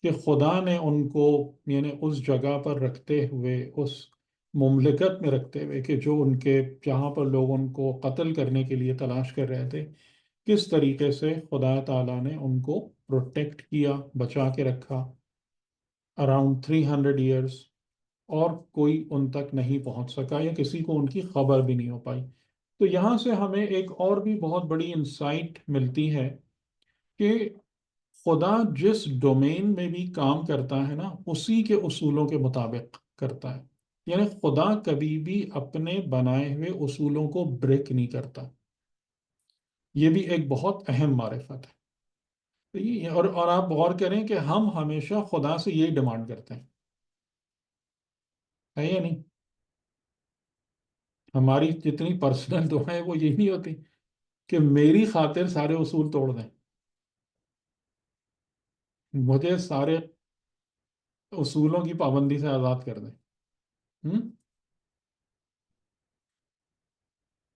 Speaker 1: کہ خدا نے ان کو یعنی اس جگہ پر رکھتے ہوئے، اس مملکت میں رکھتے ہوئے کہ جو ان کے جہاں پر لوگ ان کو قتل کرنے کے لیے تلاش کر رہے تھے، کس طریقے سے خدا تعالیٰ نے ان کو پروٹیکٹ کیا، بچا کے رکھا اراؤنڈ 300 ایئرس، اور کوئی ان تک نہیں پہنچ سکا یا کسی کو ان کی خبر بھی نہیں ہو پائی. تو یہاں سے ہمیں ایک اور بھی بہت بڑی انسائٹ ملتی ہے کہ خدا جس ڈومین میں بھی کام کرتا ہے نا، اسی کے اصولوں کے مطابق کرتا ہے. یعنی خدا کبھی بھی اپنے بنائے ہوئے اصولوں کو بریک نہیں کرتا. یہ بھی ایک بہت اہم معرفت ہے. تو اور آپ غور کریں کہ ہم ہمیشہ خدا سے یہی ڈیمانڈ کرتے ہیں، ہے یا نہیں؟ ہماری جتنی پرسنل دعائیں وہ یہی نہیں ہوتی کہ میری خاطر سارے اصول توڑ دیں، مجھے سارے اصولوں کی پابندی سے آزاد کر دیں. ہم؟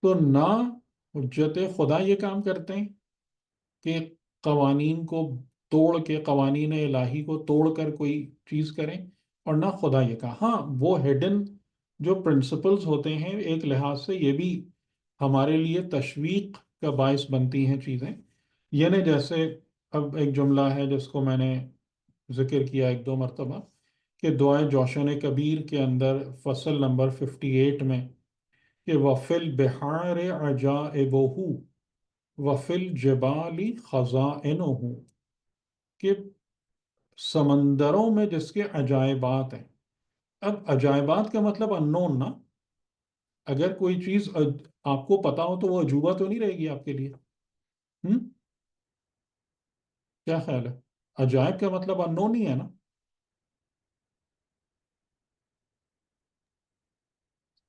Speaker 1: تو نہ حجت خدا یہ کام کرتے ہیں کہ قوانین کو توڑ کے، قوانین الہی کو توڑ کر کوئی چیز کریں، اور نہ خدا یہ کہا. ہاں، وہ ہڈن جو پرنسپلز ہوتے ہیں ایک لحاظ سے یہ بھی ہمارے لیے تشویق کا باعث بنتی ہیں چیزیں. یعنی جیسے اب ایک جملہ ہے جس کو میں نے ذکر کیا ایک دو مرتبہ، کہ دعائے جوشن کبیر کے اندر فصل نمبر 58 میں کہ وَفِي الْبِحَارِ عَجَائِبُهُ وَفِي الْجِبَالِ خَزَائِنُهُ، کہ سمندروں میں جس کے عجائبات ہیں. اب عجائبات کا مطلب انون نا. اگر کوئی چیز آپ کو پتا ہو تو وہ عجوبہ تو نہیں رہے گی آپ کے لیے. ہم؟ کیا خیال ہے؟ عجائب کا مطلب انون ہی ہے نا.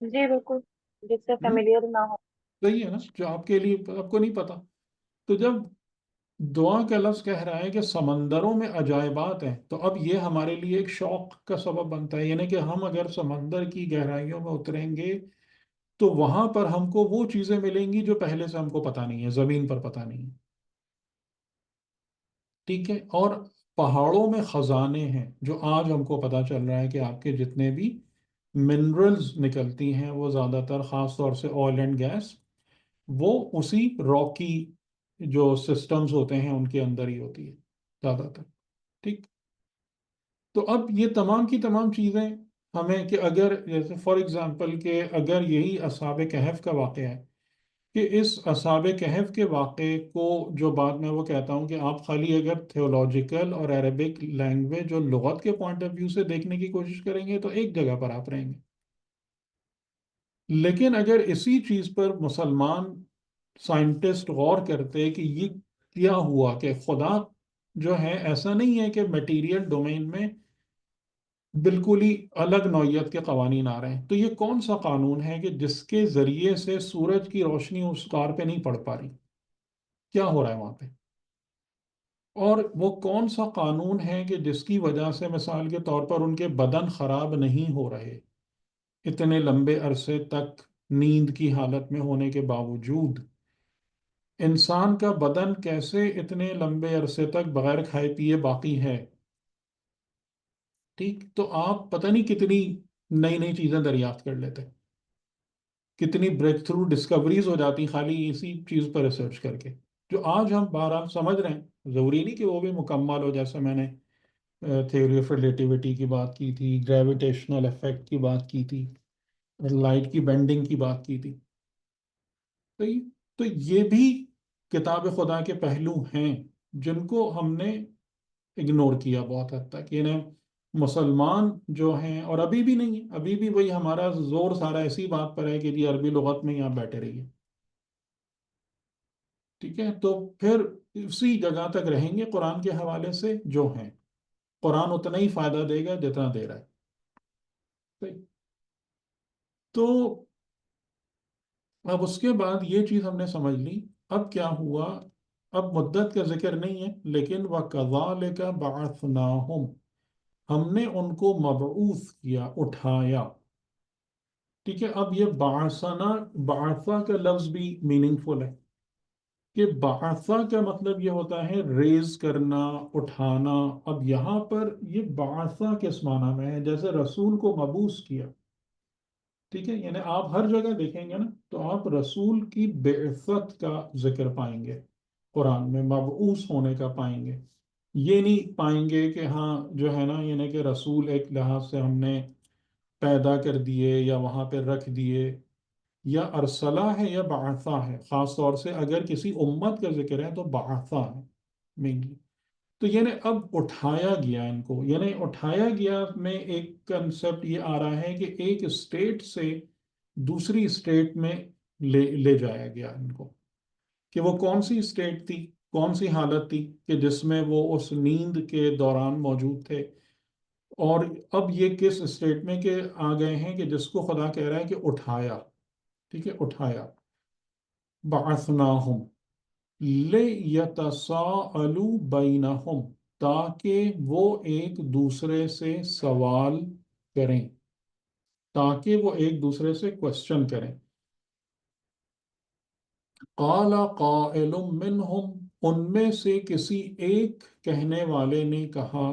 Speaker 2: جی بالکل، جس سے
Speaker 1: ہم؟
Speaker 2: فیملیئر نہ ہو.
Speaker 1: صحیح ہے نا، جو آپ کے لیے آپ کو نہیں پتا. تو جب دعا کا لفظ کہہ رہا ہے کہ سمندروں میں عجائبات ہیں، تو اب یہ ہمارے لیے ایک شوق کا سبب بنتا ہے، یعنی کہ ہم اگر سمندر کی گہرائیوں میں اتریں گے تو وہاں پر ہم کو وہ چیزیں ملیں گی جو پہلے سے ہم کو پتہ نہیں ہے، زمین پر پتہ نہیں ہے، ٹھیک ہے؟ اور پہاڑوں میں خزانے ہیں جو آج ہم کو پتہ چل رہا ہے کہ آپ کے جتنے بھی منرلز نکلتی ہیں وہ زیادہ تر، خاص طور سے آئل اینڈ گیس، وہ اسی راکی جو سسٹمز ہوتے ہیں ان کے اندر ہی ہوتی ہے زیادہ تر، ٹھیک؟ تو اب یہ تمام کی تمام چیزیں ہمیں، کہ اگر جیسے فار ایگزامپل کہ اگر یہی اصحاب کہف کا واقعہ ہے، کہ اس اصحاب کہف کے واقعے کو جو بات میں وہ کہتا ہوں کہ آپ خالی اگر تھیولوجیکل اور عربک لینگویج اور لغت کے پوائنٹ آف ویو سے دیکھنے کی کوشش کریں گے تو ایک جگہ پر آپ رہیں گے، لیکن اگر اسی چیز پر مسلمان سائنٹسٹ غور کرتے کہ یہ کیا ہوا، کہ خدا جو ہے ایسا نہیں ہے کہ میٹیریل ڈومین میں بالکل ہی الگ نوعیت کے قوانین آ رہے ہیں، تو یہ کون سا قانون ہے کہ جس کے ذریعے سے سورج کی روشنی اس کار پہ نہیں پڑ پا رہی، کیا ہو رہا ہے وہاں پہ؟ اور وہ کون سا قانون ہے کہ جس کی وجہ سے مثال کے طور پر ان کے بدن خراب نہیں ہو رہے اتنے لمبے عرصے تک نیند کی حالت میں ہونے کے باوجود؟ انسان کا بدن کیسے اتنے لمبے عرصے تک بغیر کھائے پیے باقی ہے؟ ٹھیک، تو آپ پتہ نہیں کتنی نئی نئی چیزیں دریافت کر لیتے، کتنی بریک تھرو ڈسکوریز ہو جاتی خالی اسی چیز پر ریسرچ کر کے، جو آج ہم بہرحال سمجھ رہے ہیں، ضروری نہیں کہ وہ بھی مکمل ہو، جیسے میں نے تھیوری آف ریلیٹیوٹی کی بات کی تھی، گریویٹیشنل افیکٹ کی بات کی تھی، لائٹ کی بینڈنگ کی بات کی تھی، تو یہ بھی کتاب خدا کے پہلو ہیں جن کو ہم نے اگنور کیا بہت حد تک، یعنی مسلمان جو ہیں، اور ابھی بھی نہیں ہے، ابھی بھی وہی ہمارا زور سارا ایسی بات پر ہے کہ جی عربی لغت میں ہی آپ بیٹھے رہیے، ٹھیک ہے؟ تو پھر اسی جگہ تک رہیں گے قرآن کے حوالے سے جو ہیں، قرآن اتنا ہی فائدہ دے گا جتنا دے رہا ہے، صحیح؟ تو اب اس کے بعد یہ چیز ہم نے سمجھ لی، اب کیا ہوا؟ اب مدت کا ذکر نہیں ہے، لیکن وَكَذَلِكَ بَعَثْنَاهُمْ، ہم نے ان کو مبعوث کیا، اٹھایا، ٹھیک ہے؟ اب یہ بعثنا، بعثہ کا لفظ بھی میننگ فل ہے، کہ بعثہ کا مطلب یہ ہوتا ہے ریز کرنا، اٹھانا۔ اب یہاں پر یہ بعثہ کس معنی میں ہے؟ جیسے رسول کو مبعوث کیا، ٹھیک ہے؟ یعنی آپ ہر جگہ دیکھیں گے نا تو آپ رسول کی بعثت کا ذکر پائیں گے، قرآن میں مبعوث ہونے کا پائیں گے، یہ نہیں پائیں گے کہ ہاں جو ہے نا، یعنی کہ رسول ایک لحاظ سے ہم نے پیدا کر دیے یا وہاں پہ رکھ دیے، یا ارسلہ ہے یا بعثہ ہے، خاص طور سے اگر کسی امت کا ذکر ہے تو بعثہ ہے مینلی۔ تو یعنی اب اٹھایا گیا ان کو، یعنی اٹھایا گیا میں ایک کنسپٹ یہ آ رہا ہے کہ ایک اسٹیٹ سے دوسری اسٹیٹ میں لے جایا گیا ان کو، کہ وہ کون سی اسٹیٹ تھی، کون سی حالت تھی کہ جس میں وہ اس نیند کے دوران موجود تھے، اور اب یہ کس اسٹیٹ میں کہ آ گئے ہیں کہ جس کو خدا کہہ رہا ہے کہ اٹھایا، ٹھیک ہے؟ اٹھایا، بعثناہم لِيَتَسَاءَلُوا بَيْنَهُمْ، تاکہ وہ ایک دوسرے سے سوال کریں، تاکہ وہ ایک دوسرے سے کوشچن کریں۔ قَالَ قَائِلٌ مِّنْهُمْ، ان میں سے کسی ایک کہنے والے نے کہا،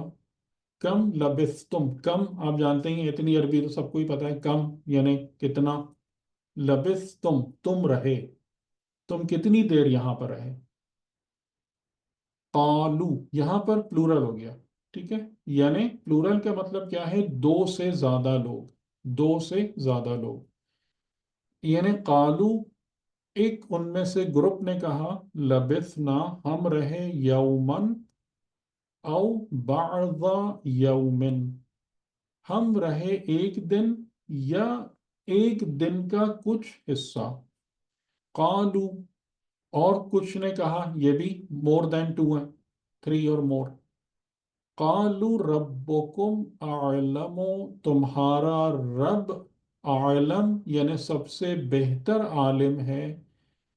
Speaker 1: کم لبثتم، کم آپ جانتے ہیں اتنی عربی تو سب کو ہی پتہ ہے، کم یعنی کتنا، لبثتم تم رہے، تم کتنی دیر یہاں پر رہے۔ قالو یہاں پر پلورل ہو گیا، ٹھیک ہے؟ یعنی پلورل کا مطلب کیا ہے؟ دو سے زیادہ لوگ، دو سے زیادہ لوگ، یعنی قالو ایک ان میں سے گروپ نے کہا، لبثنا ہم رہے، یومن او بعض یومن، ہم رہے ایک دن یا ایک دن کا کچھ حصہ۔ قالو اور کچھ نے کہا، یہ بھی مور دین ٹو ہے، تھری اور مور۔ قالو ربکم اعلم، تمہارا رب اعلم یعنی سب سے بہتر عالم ہے،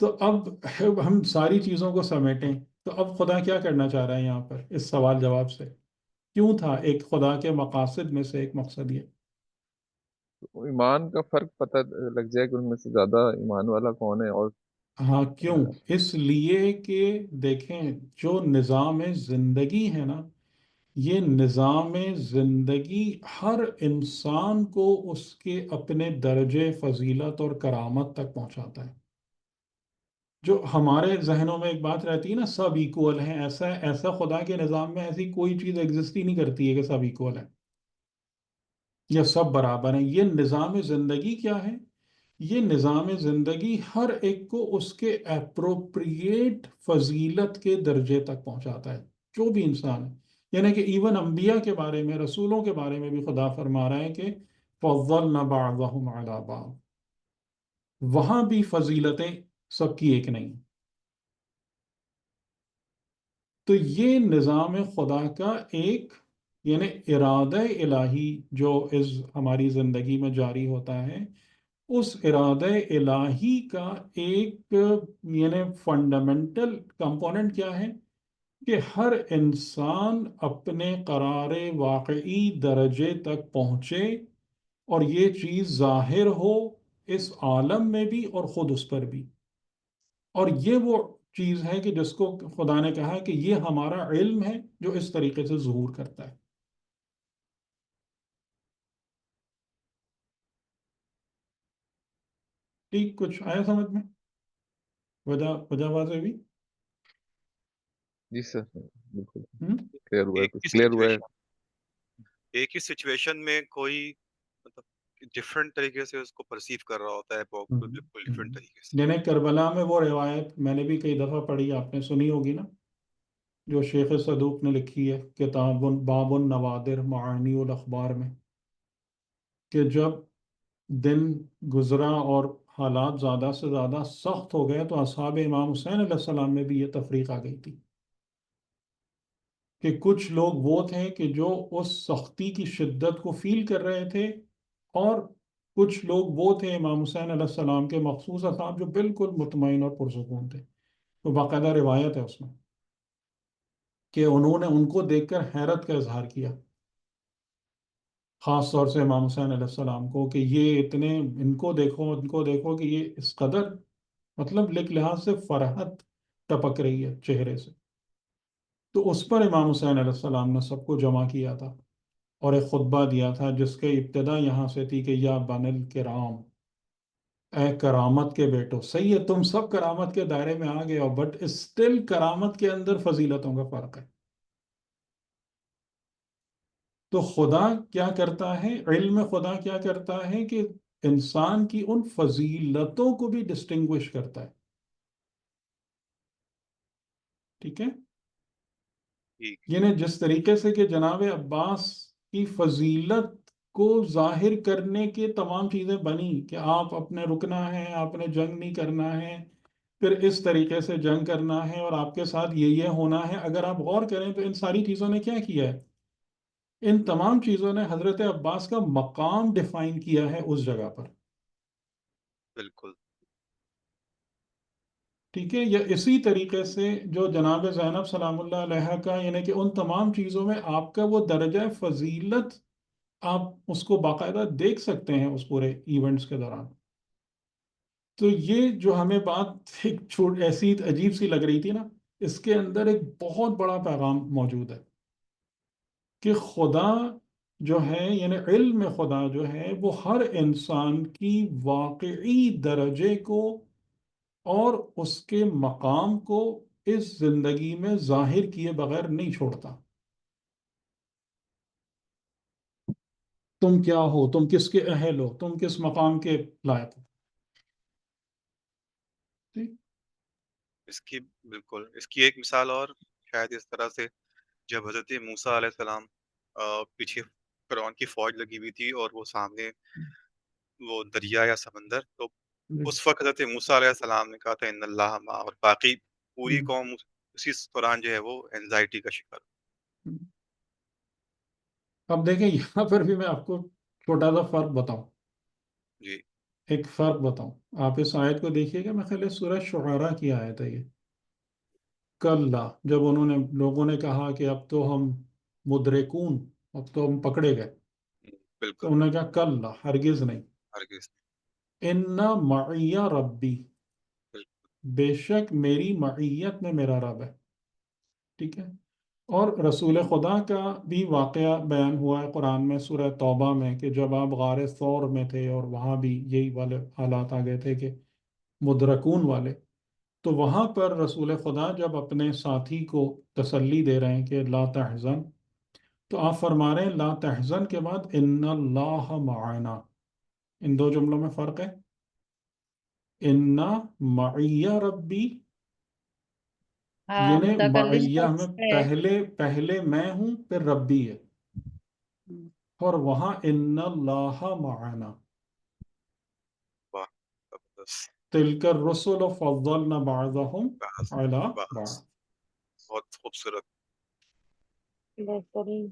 Speaker 1: تو اب ہم ساری چیزوں کو سمیٹیں، تو اب خدا کیا کرنا چاہ رہا ہے یہاں پر اس سوال جواب سے؟ کیوں تھا ایک خدا کے مقاصد میں سے ایک مقصد یہ؟
Speaker 5: ایمان کا فرق پتہ لگ جائے کہ ان میں سے زیادہ ایمان والا کون ہے، اور
Speaker 1: ہاں کیوں؟ اس لیے کہ دیکھیں جو نظام زندگی ہے نا، یہ نظام زندگی ہر انسان کو اس کے اپنے درجے فضیلت اور کرامت تک پہنچاتا ہے۔ جو ہمارے ذہنوں میں ایک بات رہتی ہے نا، سب ایکول ہیں، ایسا ایسا خدا کے نظام میں ایسی کوئی چیز ایگزسٹ ہی نہیں کرتی ہے کہ سب ایکول ہیں یا سب برابر ہیں۔ یہ نظام زندگی کیا ہے؟ یہ نظام زندگی ہر ایک کو اس کے اپروپریٹ فضیلت کے درجے تک پہنچاتا ہے، جو بھی انسان ہے۔ یعنی کہ ایون انبیاء کے بارے میں، رسولوں کے بارے میں بھی خدا فرما رہا ہے کہ فضلنا بعضهم علی بعض، وہاں بھی فضیلتیں سب کی ایک نہیں۔ تو یہ نظام خدا کا ایک یعنی ارادہ الہی جو اس ہماری زندگی میں جاری ہوتا ہے، اس ارادہ الہی کا ایک یعنی فنڈامنٹل کمپوننٹ کیا ہے کہ ہر انسان اپنے قرار واقعی درجے تک پہنچے اور یہ چیز ظاہر ہو اس عالم میں بھی اور خود اس پر بھی۔ اور یہ وہ چیز ہے کہ جس کو خدا نے کہا کہ یہ ہمارا علم ہے جو اس طریقے سے ظہور کرتا ہے۔ ٹھیک، کچھ آیا سمجھ میں؟ وجہ واضح بھی؟
Speaker 5: جی سر، بالکل
Speaker 1: ہم؟
Speaker 5: کلیئر ہوا ہے،
Speaker 4: ایک
Speaker 5: کچھ
Speaker 4: ہی
Speaker 5: کلیئر ہوا ہے۔
Speaker 4: سچویشن میں کوئی مطلب ڈفرینٹ طریقے سے اس کو پرسیو کر رہا ہوتا ہے، بالکل ڈفرینٹ طریقے سے۔
Speaker 1: یعنی کربلا میں وہ روایت میں نے بھی کئی دفعہ پڑھی، آپ نے سنی ہوگی نا، جو شیخ صدوق نے لکھی ہے کتاب باب النوادر معانی الاخبار میں، کہ جب دن گزرا اور حالات زیادہ سے زیادہ سخت ہو گئے تو اصحاب امام حسین علیہ السلام میں بھی یہ تفریق آ گئی تھی کہ کچھ لوگ وہ تھے کہ جو اس سختی کی شدت کو فیل کر رہے تھے، اور کچھ لوگ وہ تھے امام حسین علیہ السلام کے مخصوص اصحاب جو بالکل مطمئن اور پرسکون تھے۔ تو باقاعدہ روایت ہے اس میں کہ انہوں نے ان کو دیکھ کر حیرت کا اظہار کیا، خاص طور سے امام حسین علیہ السلام کو، کہ یہ اتنے، ان کو دیکھو کہ یہ اس قدر مطلب لک لحاظ سے فرحت ٹپک رہی ہے چہرے سے۔ تو اس پر امام حسین علیہ السلام نے سب کو جمع کیا تھا اور ایک خطبہ دیا تھا جس کے ابتدا یہاں سے تھی کہ یا بن الکرام، اے کرامت کے بیٹو، صحیح ہے تم سب کرامت کے دائرے میں آ گئے ہو، بٹ اسٹل کرامت کے اندر فضیلتوں کا فرق ہے۔ تو خدا کیا کرتا ہے، علم خدا کیا کرتا ہے کہ انسان کی ان فضیلتوں کو بھی ڈسٹنگوش کرتا ہے۔ ٹھیک ہے؟
Speaker 4: ٹھیک۔
Speaker 1: یعنی جس طریقے سے کہ جناب عباس کی فضیلت کو ظاہر کرنے کے تمام چیزیں بنی کہ آپ اپنے رکنا ہے، آپ نے جنگ نہیں کرنا ہے، پھر اس طریقے سے جنگ کرنا ہے، اور آپ کے ساتھ یہ ہونا ہے۔ اگر آپ غور کریں تو ان ساری چیزوں نے کیا کیا ہے؟ ان تمام چیزوں نے حضرت عباس کا مقام ڈیفائن کیا ہے اس جگہ پر۔
Speaker 4: بالکل
Speaker 1: ٹھیک ہے؟ یا اسی طریقے سے جو جناب زینب سلام اللہ علیہ کا یعنی کہ ان تمام چیزوں میں آپ کا وہ درجہ فضیلت، آپ اس کو باقاعدہ دیکھ سکتے ہیں اس پورے ایونٹس کے دوران۔ تو یہ جو ہمیں بات ایک ایسی عجیب سی لگ رہی تھی نا، اس کے اندر ایک بہت بڑا پیغام موجود ہے کہ خدا جو ہے یعنی علم خدا جو ہے وہ ہر انسان کی واقعی درجے کو اور اس کے مقام کو اس زندگی میں ظاہر کیے بغیر نہیں چھوڑتا۔ تم کیا ہو، تم کس کے اہل ہو، تم کس مقام کے لائق ہو۔ ٹھیک؟
Speaker 4: اس کی بالکل اس کی ایک مثال اور شاید اس طرح سے، جب حضرت موسیٰ علیہ السلام پیچھے فرعون کی فوج لگی ہوئی تھی اور وہ سامنے وہ دریا یا سمندر، تو اس وقت حضرت موسیٰ علیہ السلام نے کہا تھا ان اللہ معنا، اور باقی پوری قوم اسی دوران جو ہے وہ اینزائٹی کا شکار۔
Speaker 1: اب دیکھیں یہاں پر بھی میں آپ کو چھوٹا سا فرق بتاؤں۔
Speaker 4: جی
Speaker 1: ایک فرق بتاؤں، آپ اس آیت کو دیکھیے گا، میں خیال ہے سورہ شعراء کی آیت ہے یہ. کل، جب انہوں نے لوگوں نے کہا کہ اب تو ہم مدرکون، اب تو ہم پکڑے گئے، تو
Speaker 4: بالکل.
Speaker 1: انہوں نے کہا کل، ہرگز نہیں.
Speaker 4: ہرگز.
Speaker 1: ان معیہ ربی،
Speaker 4: بالکل.
Speaker 1: بے شک میری معیت میں میرا رب ہے. ٹھیک ہے. اور رسول خدا کا بھی واقعہ بیان ہوا ہے قرآن میں سورہ توبہ میں، کہ جب آپ غار ثور میں تھے اور وہاں بھی یہی والے حالات آ گئے تھے کہ مدرکون والے، تو وہاں پر رسول خدا جب اپنے ساتھی کو تسلی دے رہے ہیں کہ لا تحزن، تو آپ فرما رہے ہیں لا تحزن کے بعد ان اللہ معنا. ان دو جملوں میں فرق ہے. ان معیہ ربی،
Speaker 3: ہاں،
Speaker 1: یعنی
Speaker 3: متکلم
Speaker 1: معیہ میں
Speaker 3: شخص ہے.
Speaker 1: پہلے میں ہوں پھر ربی ہے،
Speaker 3: ہم،
Speaker 1: اور وہاں ان اللہ معنا.
Speaker 4: واہ. زبردست.
Speaker 1: تلک الرسل فضلنا بعضهم
Speaker 4: بس.
Speaker 1: على
Speaker 4: بس.
Speaker 1: بعض.
Speaker 4: بہت خوبصورت.
Speaker 2: بہترین.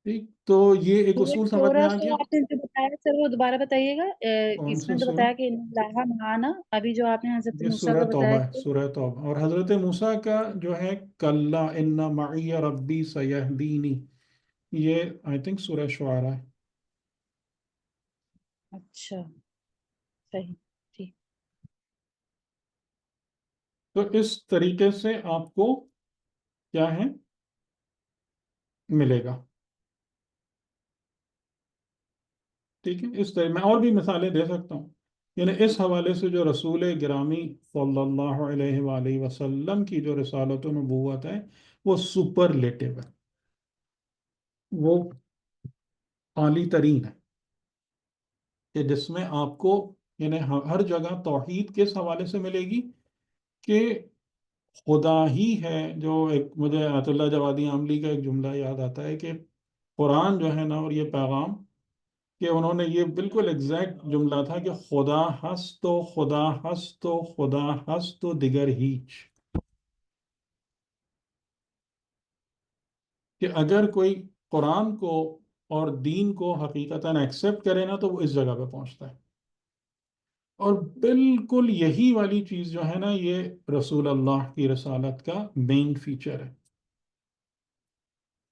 Speaker 1: ٹھیک، تو یہ ایک
Speaker 3: سورہ
Speaker 1: اصول سمجھ میں
Speaker 3: شورا
Speaker 1: آ
Speaker 3: سے
Speaker 1: گیا.
Speaker 3: آپ نے جو بتایا سر وہ دوبارہ بتائیے گا.
Speaker 1: کون
Speaker 3: اس
Speaker 1: سی
Speaker 3: میں تو
Speaker 1: سورہ؟
Speaker 3: بتایا کہ ان اللہ معانا، ابھی جو آپ نے حضرت
Speaker 1: یہ
Speaker 3: موسیٰ
Speaker 1: سورہ
Speaker 3: کا
Speaker 1: توبہ
Speaker 3: بتایا
Speaker 1: ہے،
Speaker 3: کہ
Speaker 1: سورہ توبہ. اور حضرت موسیٰ کا جو ہے کلا ان معی ربی سیہدینی، یہ آئی تھنک سورہ شعراء ہے.
Speaker 3: اچھا، صحیح، ٹھیک.
Speaker 1: تو اس طریقے سے آپ کو کیا ہے ملے گا. ٹھیک ہے. اس طرح میں اور بھی مثالیں دے سکتا ہوں. یعنی اس حوالے سے جو رسول گرامی صلی اللہ علیہ وآلہ وسلم کی جو رسالت و نبوت ہے وہ سپرلیٹو ہے، وہ عالی ترین ہے، کہ جس میں آپ کو یعنی ہر جگہ توحید کس حوالے سے ملے گی کہ خدا ہی ہے. جو ایک مجھے آیت اللہ جوادی عاملی کا ایک جملہ یاد آتا ہے کہ قرآن جو ہے نا اور یہ پیغام، کہ انہوں نے یہ بالکل ایگزیکٹ جملہ تھا کہ خدا ہست تو خدا ہست تو خدا ہست تو دیگر ہیچ. کہ اگر کوئی قرآن کو اور دین کو حقیقتاً ایکسیپٹ کرے نا تو وہ اس جگہ پہ پہنچتا ہے. اور بالکل یہی والی چیز جو ہے نا یہ رسول اللہ کی رسالت کا مین فیچر ہے.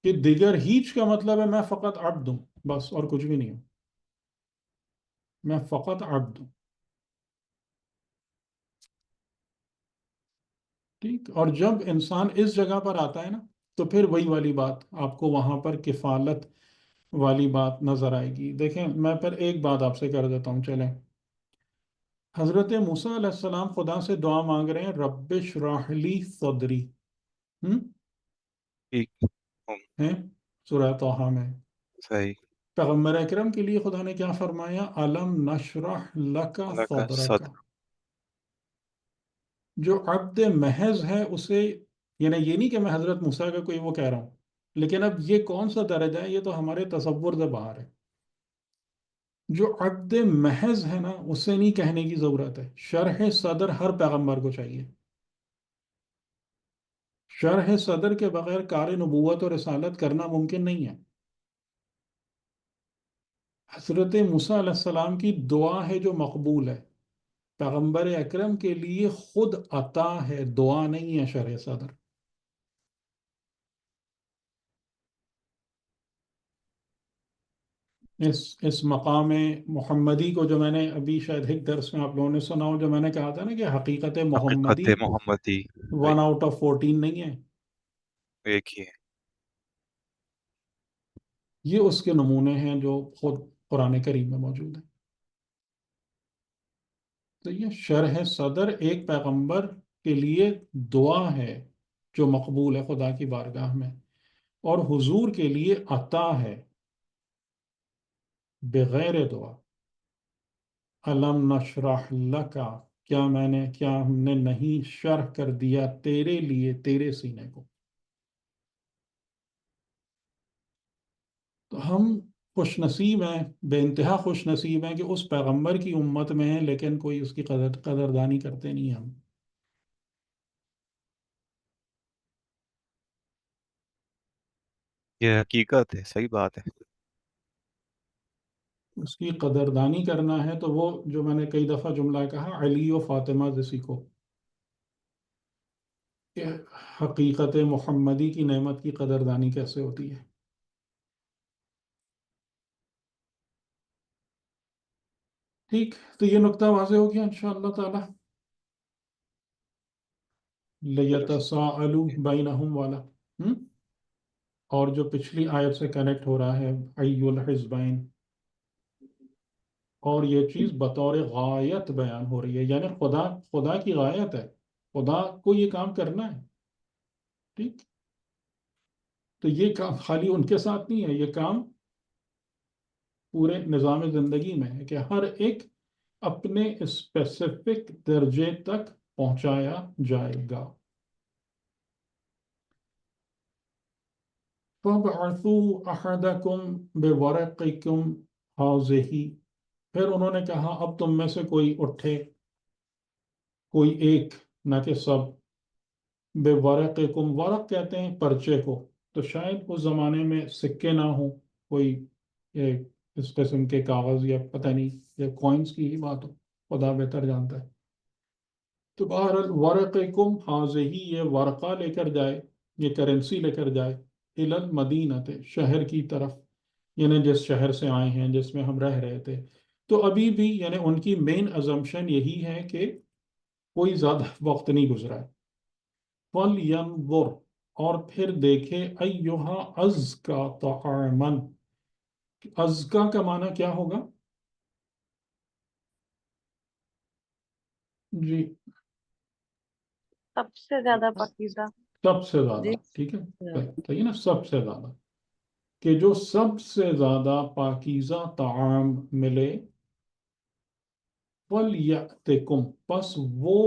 Speaker 1: کہ دیگر ہیچ کا مطلب ہے میں فقط عبد ہوں، بس، اور کچھ بھی نہیں ہوں، میں فقط عبد ہوں. ٹھیک. اور جب انسان اس جگہ پر آتا ہے نا تو پھر وہی والی بات آپ کو وہاں پر کفالت والی بات نظر آئے گی. دیکھیں میں پھر ایک بات آپ سے کر دیتا ہوں. چلیں، حضرت موسیٰ علیہ السلام خدا سے دعا مانگ رہے ہیں رب اشرح لی صدری. ہم
Speaker 4: ٹھیک. ہم.
Speaker 1: ہیں سورہ طٰہٰ میں.
Speaker 4: صحیح.
Speaker 1: پیغمبر اکرم کے لیے خدا نے کیا فرمایا؟ علم نشرح لک
Speaker 4: اللہ کا
Speaker 1: صدرک.
Speaker 4: صدر.
Speaker 1: جو عبد محض ہے اسے، یعنی یہ نہیں کہ میں حضرت موسیٰ کا کوئی وہ کہہ رہا ہوں، لیکن اب یہ کون سا درجہ ہے، یہ تو ہمارے تصور سے باہر ہے. جو عبد محض ہے نا اسے نہیں کہنے کی ضرورت ہے. شرح صدر ہر پیغمبر کو چاہیے. شرح صدر کے بغیر کار نبوت اور رسالت کرنا ممکن نہیں ہے. حضرت موسیٰ علیہ السلام کی دعا ہے جو مقبول ہے. پیغمبر اکرم کے لیے خود عطا ہے، دعا نہیں ہے شرح صدر. اس مقام محمدی کو جو میں نے ابھی شاید ایک درس میں آپ لوگوں نے سنا ہو، جو میں نے کہا تھا نا کہ حقیقت
Speaker 4: حقیقت
Speaker 1: محمدی
Speaker 4: محمدی.
Speaker 1: 1/14 نہیں ہے.
Speaker 4: ایک ہی ہے.
Speaker 1: یہ اس کے نمونے ہیں جو خود قرآن کریم میں موجود ہیں. تو یہ شرح صدر ایک پیغمبر کے لیے دعا ہے جو مقبول ہے خدا کی بارگاہ میں، اور حضور کے لیے عطا ہے بغیر دعا. علم نشرح لکا، کیا ہم نے نہیں شرح کر دیا تیرے لیے تیرے سینے کو. تو ہم خوش نصیب ہیں، بے انتہا خوش نصیب ہیں کہ اس پیغمبر کی امت میں ہیں لیکن کوئی اس کی قدردانی کرتے نہیں ہم.
Speaker 4: یہ حقیقت ہے. صحیح بات ہے.
Speaker 1: اس کی قدردانی کرنا ہے تو وہ جو میں نے کئی دفعہ جملہ کہا علی و فاطمہ جیسی کو، کہ حقیقت محمدی کی نعمت کی قدردانی کیسے ہوتی ہے. ٹھیک، تو یہ نقطہ واضح ہو گیا انشاءاللہ تعالی. لیتساءلوا بینہم والا. اور جو پچھلی آیت سے کنیکٹ ہو رہا ہے ای الحزبین، اور یہ چیز بطور غایت بیان ہو رہی ہے، یعنی خدا کی غایت ہے، خدا کو یہ کام کرنا ہے. ٹھیک، تو یہ کام خالی ان کے ساتھ نہیں ہے، یہ کام پورے نظام زندگی میں ہے کہ ہر ایک اپنے اسپیسیفک درجے تک پہنچایا جائے گا. فَابْعَثُوا أَحَدَكُمْ بِوَرَقِكُمْ هَٰذِهِ، پھر انہوں نے کہا اب تم میں سے کوئی اٹھے، کوئی ایک، نہ کہ سب. بِوَرَقِكُمْ، ورق کہتے ہیں پرچے کو، تو شاید اس زمانے میں سکے نہ ہوں، کوئی ایک اس قسم کے کاغذ یا پتہ نہیں، یا کوئنس کی ہی بات ہو، خدا بہتر جانتا ہے. تو بہرحال ورقکم حاضہی، یہ ورقہ لے کر جائے، یہ کرنسی لے کر جائے، الی المدینۃ، شہر کی طرف، یعنی جس شہر سے آئے ہیں، جس میں ہم رہ رہے تھے. تو ابھی بھی یعنی ان کی مین ازمپشن یہی ہے کہ کوئی زیادہ وقت نہیں گزرا ہے. فَلْيَنظُرْ، اور پھر دیکھے، ایہا ازکا طعاما، ازکا کا معنی کیا ہوگا؟ جی،
Speaker 2: سب سے زیادہ پاکیزہ.
Speaker 1: سب سے زیادہ.
Speaker 3: جی
Speaker 1: ٹھیک ہے، صحیح نا، سب سے زیادہ، کہ جو سب سے زیادہ پاکیزہ طعام ملے. وَلْيَأْتِكُمْ، پس وہ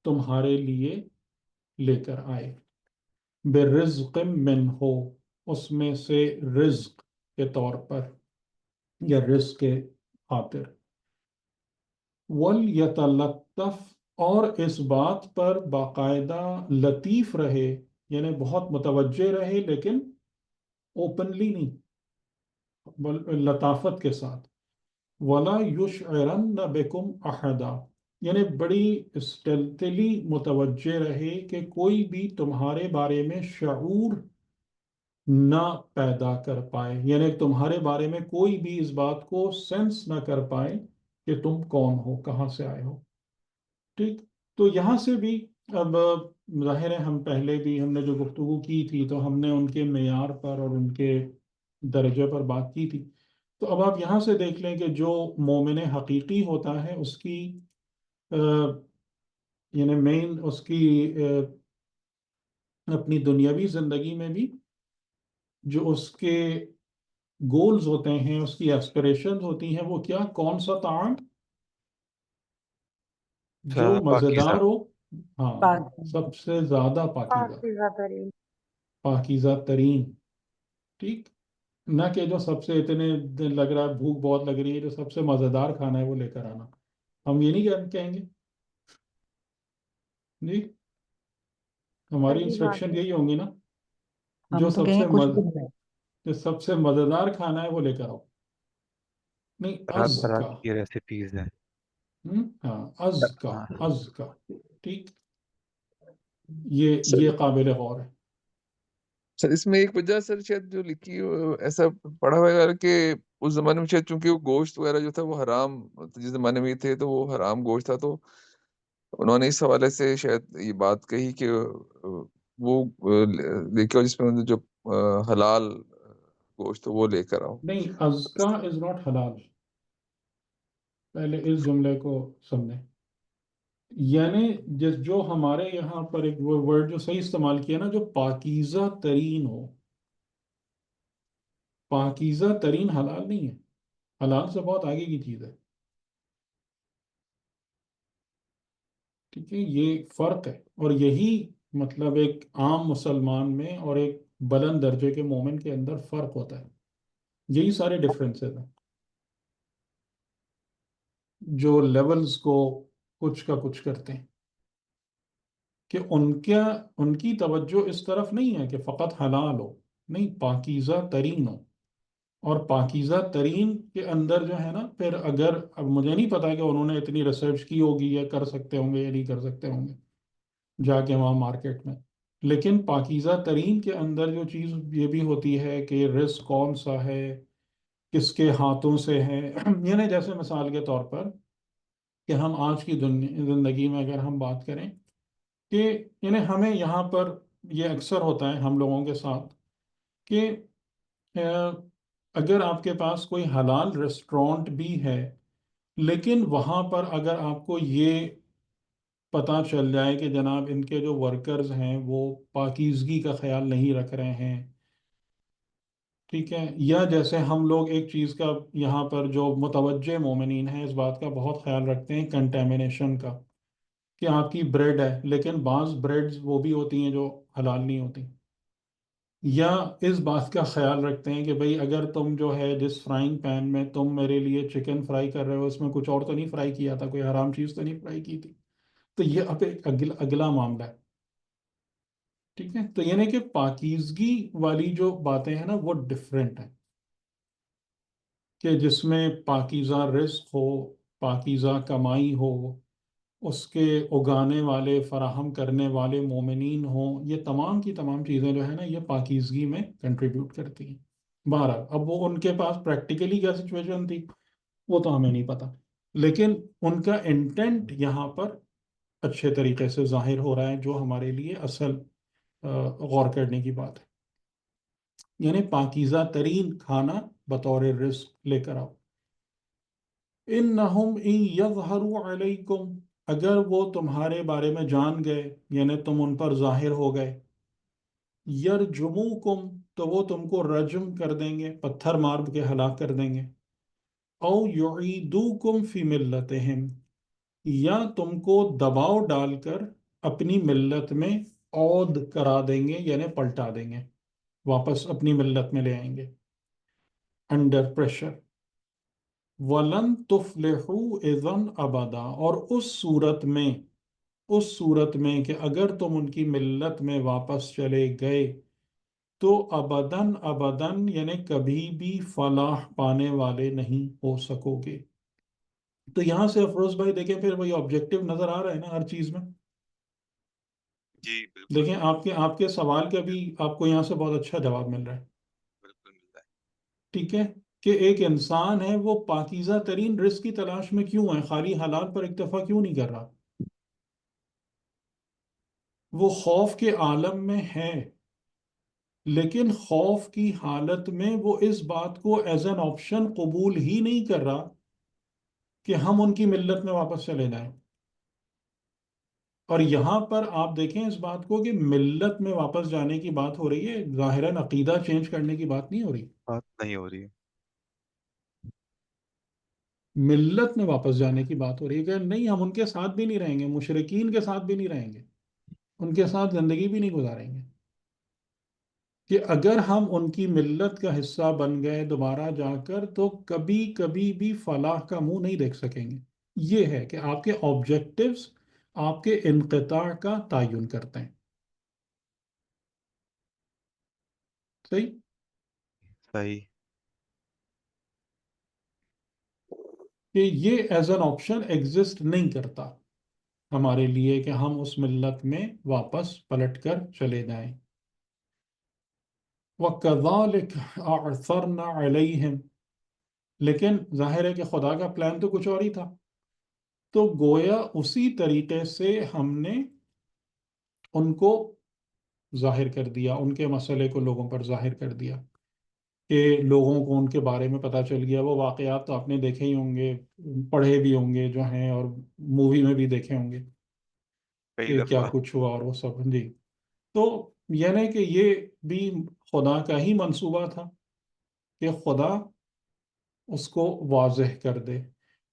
Speaker 1: تمہارے لیے لے کر آئے. بِرِزْقٍ مِّنْہُ، اس میں سے رزق کے طور پر یا رزق کے خاطر. وَلْيَتَلَطَّفْ، اور اس بات پر باقاعدہ لطیف رہے، یعنی بہت متوجہ رہے لیکن اوپنلی نہیں، لطافت کے ساتھ. وَلَا يُشْعِرَنَّ بِكُمْ أَحَدًا، یعنی بڑی اسٹیلتھلی متوجہ رہے کہ کوئی بھی تمہارے بارے میں شعور نہ پیدا کر پائے، یعنی تمہارے بارے میں کوئی بھی اس بات کو سینس نہ کر پائے کہ تم کون ہو، کہاں سے آئے ہو. ٹھیک، تو یہاں سے بھی اب ظاہر ہے ہم نے جو گفتگو کی تھی تو ہم نے ان کے معیار پر اور ان کے درجے پر بات کی تھی. تو اب آپ یہاں سے دیکھ لیں کہ جو مومن حقیقی ہوتا ہے اس کی یعنی مین اس کی اپنی دنیاوی زندگی میں بھی جو اس کے گولز ہوتے ہیں، اس کی ایسپریشنز ہوتی ہیں، وہ کیا، کون سا طعام جو
Speaker 4: پاکیزہ.
Speaker 1: مزیدار ہو. ہاں،
Speaker 3: پاک.
Speaker 1: سب سے زیادہ پاکیزہ،
Speaker 2: پاکیزہ ترین.
Speaker 1: پاکیزہ ترین. ٹھیک، نہ کہ جو سب سے اتنے لگ رہا ہے بھوک بہت لگ رہی ہے، جو سب سے مزیدار کھانا ہے وہ لے کر آنا. ہم یہ نہیں کہیں گے جی، ہماری
Speaker 2: صحیح بات
Speaker 1: انسٹرکشن
Speaker 2: ہے.
Speaker 1: یہی ہوں گی نا، جو
Speaker 3: ہم تو
Speaker 1: سب
Speaker 3: کہیں
Speaker 1: سے
Speaker 3: کچھ بھی نہیں.
Speaker 1: جو سب سے مزیدار کھانا ہے وہ لے کر آؤ. نہیں،
Speaker 4: طرح
Speaker 1: از
Speaker 4: طرح
Speaker 1: کا.
Speaker 4: کی ریسیپیز ہیں.
Speaker 1: ہاں، از کا،
Speaker 4: ہاں.
Speaker 1: از کا. ٹھیک، یہ قابل غور ہے.
Speaker 5: سر اس میں ایک وجہ سر شاید جو لکھی ایسا پڑھا ہوا ہے کہ اس زمانے میں شاید چونکہ وہ گوشت وغیرہ جو تھا وہ حرام، جس زمانے میں تھے تو وہ حرام گوشت تھا، تو انہوں نے اس حوالے سے شاید یہ بات کہی کہ وہ لے کے آؤ جس میں جو حلال گوشت وہ لے کر آؤ.
Speaker 1: نہیں، از کا از ناٹ حلال. پہلے اس جملے کو سمجھیں، یعنی جو ہمارے یہاں پر ایک ورڈ جو صحیح استعمال کیا نا، جو پاکیزہ ترین ہو. پاکیزہ ترین حلال نہیں ہے، حلال سے بہت آگے کی چیز ہے. ٹھیک ہے، یہ فرق ہے، اور یہی مطلب ایک عام مسلمان میں اور ایک بلند درجے کے مومن کے اندر فرق ہوتا ہے. یہی سارے ڈفرینسز ہیں جو لیولز کو کچھ کا کچھ کرتے ہیں، کہ ان کی توجہ اس طرف نہیں ہے کہ فقط حلال ہو، نہیں، پاکیزہ ترین ہو. اور پاکیزہ ترین کے اندر جو ہے نا، پھر اگر اب مجھے نہیں پتا کہ انہوں نے اتنی ریسرچ کی ہوگی یا کر سکتے ہوں گے یا نہیں کر سکتے ہوں گے جا کے وہاں مارکیٹ میں، لیکن پاکیزہ ترین کے اندر جو چیز یہ بھی ہوتی ہے کہ رزق کون سا ہے، کس کے ہاتھوں سے ہے یعنی جیسے مثال کے طور پر کہ ہم آج کی زندگی میں اگر ہم بات کریں کہ یعنی ہمیں یہاں پر یہ اکثر ہوتا ہے ہم لوگوں کے ساتھ کہ اگر آپ کے پاس کوئی حلال ریسٹورانٹ بھی ہے، لیکن وہاں پر اگر آپ کو یہ پتہ چل جائے کہ جناب ان کے جو ورکرز ہیں وہ پاکیزگی کا خیال نہیں رکھ رہے ہیں، ٹھیک ہے، یا جیسے ہم لوگ ایک چیز کا یہاں پر جو متوجہ مومنین ہیں اس بات کا بہت خیال رکھتے ہیں کنٹامینیشن کا، کہ آپ کی بریڈ ہے لیکن بعض بریڈز وہ بھی ہوتی ہیں جو حلال نہیں ہوتی، یا اس بات کا خیال رکھتے ہیں کہ بھئی اگر تم جو ہے جس فرائنگ پین میں تم میرے لیے چکن فرائی کر رہے ہو اس میں کچھ اور تو نہیں فرائی کیا تھا، کوئی حرام چیز تو نہیں فرائی کی تھی. تو یہ اب ایک اگلا معاملہ ہے. ٹھیک ہے، تو یعنی کہ پاکیزگی والی جو باتیں ہیں نا وہ ڈفرینٹ ہیں، کہ جس میں پاکیزہ رزق ہو، پاکیزہ کمائی ہو، اس کے اگانے والے فراہم کرنے والے مومنین ہوں، یہ تمام کی تمام چیزیں جو ہے نا یہ پاکیزگی میں کنٹریبیوٹ کرتی ہیں. بہرحال اب وہ ان کے پاس پریکٹیکلی کیا سچویشن تھی وہ تو ہمیں نہیں پتا، لیکن ان کا انٹینٹ یہاں پر اچھے طریقے سے ظاہر ہو رہا ہے، جو ہمارے لیے اصل غور کرنے کی بات ہے. یعنی پاکیزہ ترین کھانا بطور رزق لے کر آؤ. انہم ان یظہروا علیکم، اگر وہ تمہارے بارے میں جان گئے یعنی تم ان پر ظاہر ہو گئے، یرجموکم، تو وہ تم کو رجم کر دیں گے، پتھر مار کے ہلاک کر دیں گے، او یعیدوکم فی ملتہم، یا تم کو دباؤ ڈال کر اپنی ملت میں عود کرا دیں گے یعنی پلٹا دیں گے، واپس اپنی ملت میں لے آئیں گے انڈر پریشر. وَلَن تُفْلِحُوا اِذًا أَبَدًا، اور اس صورت میں کہ اگر تم ان کی ملت میں واپس چلے گئے تو ابداً ابداً یعنی کبھی بھی فلاح پانے والے نہیں ہو سکو گے. تو یہاں سے افروز بھائی دیکھیں پھر وہی آبجیکٹو نظر آ رہا ہے نا ہر چیز میں.
Speaker 4: جی بالکل
Speaker 1: دیکھیں آپ کے سوال کا بھی آپ کو یہاں سے بہت اچھا جواب مل رہا ہے.
Speaker 4: بالکل ملتا ہے.
Speaker 1: ٹھیک ہے، کہ ایک انسان ہے وہ پاکیزہ ترین رزق کی تلاش میں کیوں ہے، خالی حلال پر اکتفا کیوں نہیں کر رہا، وہ خوف کے عالم میں ہے، لیکن خوف کی حالت میں وہ اس بات کو ایز این آپشن قبول ہی نہیں کر رہا کہ ہم ان کی ملت میں واپس چلے جائیں. اور یہاں پر آپ دیکھیں اس بات کو کہ ملت میں واپس جانے کی بات ہو رہی ہے، ظاہراً عقیدہ چینج کرنے کی بات نہیں ہو رہی،
Speaker 4: بات نہیں ہو رہی ہے.
Speaker 1: ملت میں واپس جانے کی بات ہو رہی ہے کہ نہیں ہم ان کے ساتھ بھی نہیں رہیں گے، مشرکین کے ساتھ بھی نہیں رہیں گے، ان کے ساتھ زندگی بھی نہیں گزاریں گے، کہ اگر ہم ان کی ملت کا حصہ بن گئے دوبارہ جا کر تو کبھی کبھی بھی فلاح کا منہ نہیں دیکھ سکیں گے. یہ ہے کہ آپ کے آبجیکٹیوز آپ کے انقطاع کا تعین کرتے ہیں. صحیح.
Speaker 4: صحیح.
Speaker 1: کہ یہ ایز این آپشن ایگزسٹ نہیں کرتا ہمارے لیے کہ ہم اس ملت میں واپس پلٹ کر چلے جائیں. وَكَذَلِكَ أَعْثَرْنَا عَلَيْهِمْ، لیکن ظاہر ہے کہ خدا کا پلان تو کچھ اور ہی تھا، تو گویا اسی طریقے سے ہم نے ان کو ظاہر کر دیا، ان کے مسئلے کو لوگوں پر ظاہر کر دیا، کہ لوگوں کو ان کے بارے میں پتہ چل گیا. وہ واقعات تو آپ نے دیکھے ہی ہوں گے، پڑھے بھی ہوں گے جو ہیں، اور مووی میں بھی دیکھے ہوں گے
Speaker 4: کئی
Speaker 1: کہ کیا
Speaker 4: دفعہ.
Speaker 1: کچھ ہوا اور وہ سب. جی، تو یعنی کہ یہ بھی خدا کا ہی منصوبہ تھا کہ خدا اس کو واضح کر دے.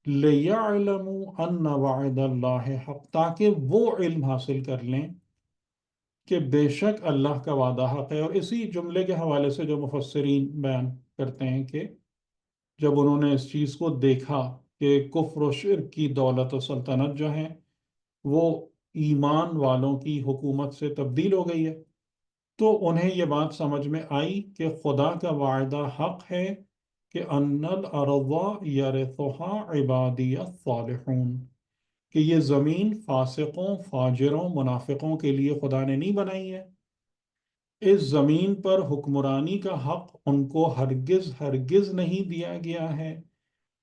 Speaker 1: لِيَعْلَمُوا أَنَّ وَعْدَ اللَّهِ حق، تاکہ وہ علم حاصل کر لیں کہ بے شک اللہ کا وعدہ حق ہے. اور اسی جملے کے حوالے سے جو مفسرین بیان کرتے ہیں کہ جب انہوں نے اس چیز کو دیکھا کہ کفر و شرک کی دولت و سلطنت جو ہیں وہ ایمان والوں کی حکومت سے تبدیل ہو گئی ہے، تو انہیں یہ بات سمجھ میں آئی کہ خدا کا وعدہ حق ہے کہ ان الارض یرثھا عبادی الصالحون، کہ یہ زمین فاسقوں، فاجروں، منافقوں کے لیے خدا نے نہیں بنائی ہے. اس زمین پر حکمرانی کا حق ان کو ہرگز ہرگز نہیں دیا گیا ہے،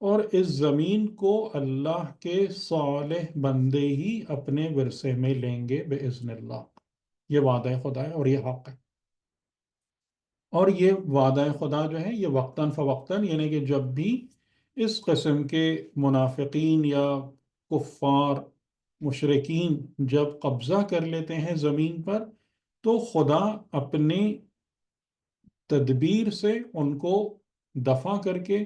Speaker 1: اور اس زمین کو اللہ کے صالح بندے ہی اپنے ورثے میں لیں گے بإذن اللہ. یہ وعدہ خدا ہے اور یہ حق ہے. اور یہ وعدہ خدا جو ہے یہ وقتاً فوقتاً، یعنی کہ جب بھی اس قسم کے منافقین یا کفار مشرکین جب قبضہ کر لیتے ہیں زمین پر، تو خدا اپنے تدبیر سے ان کو دفع کر کے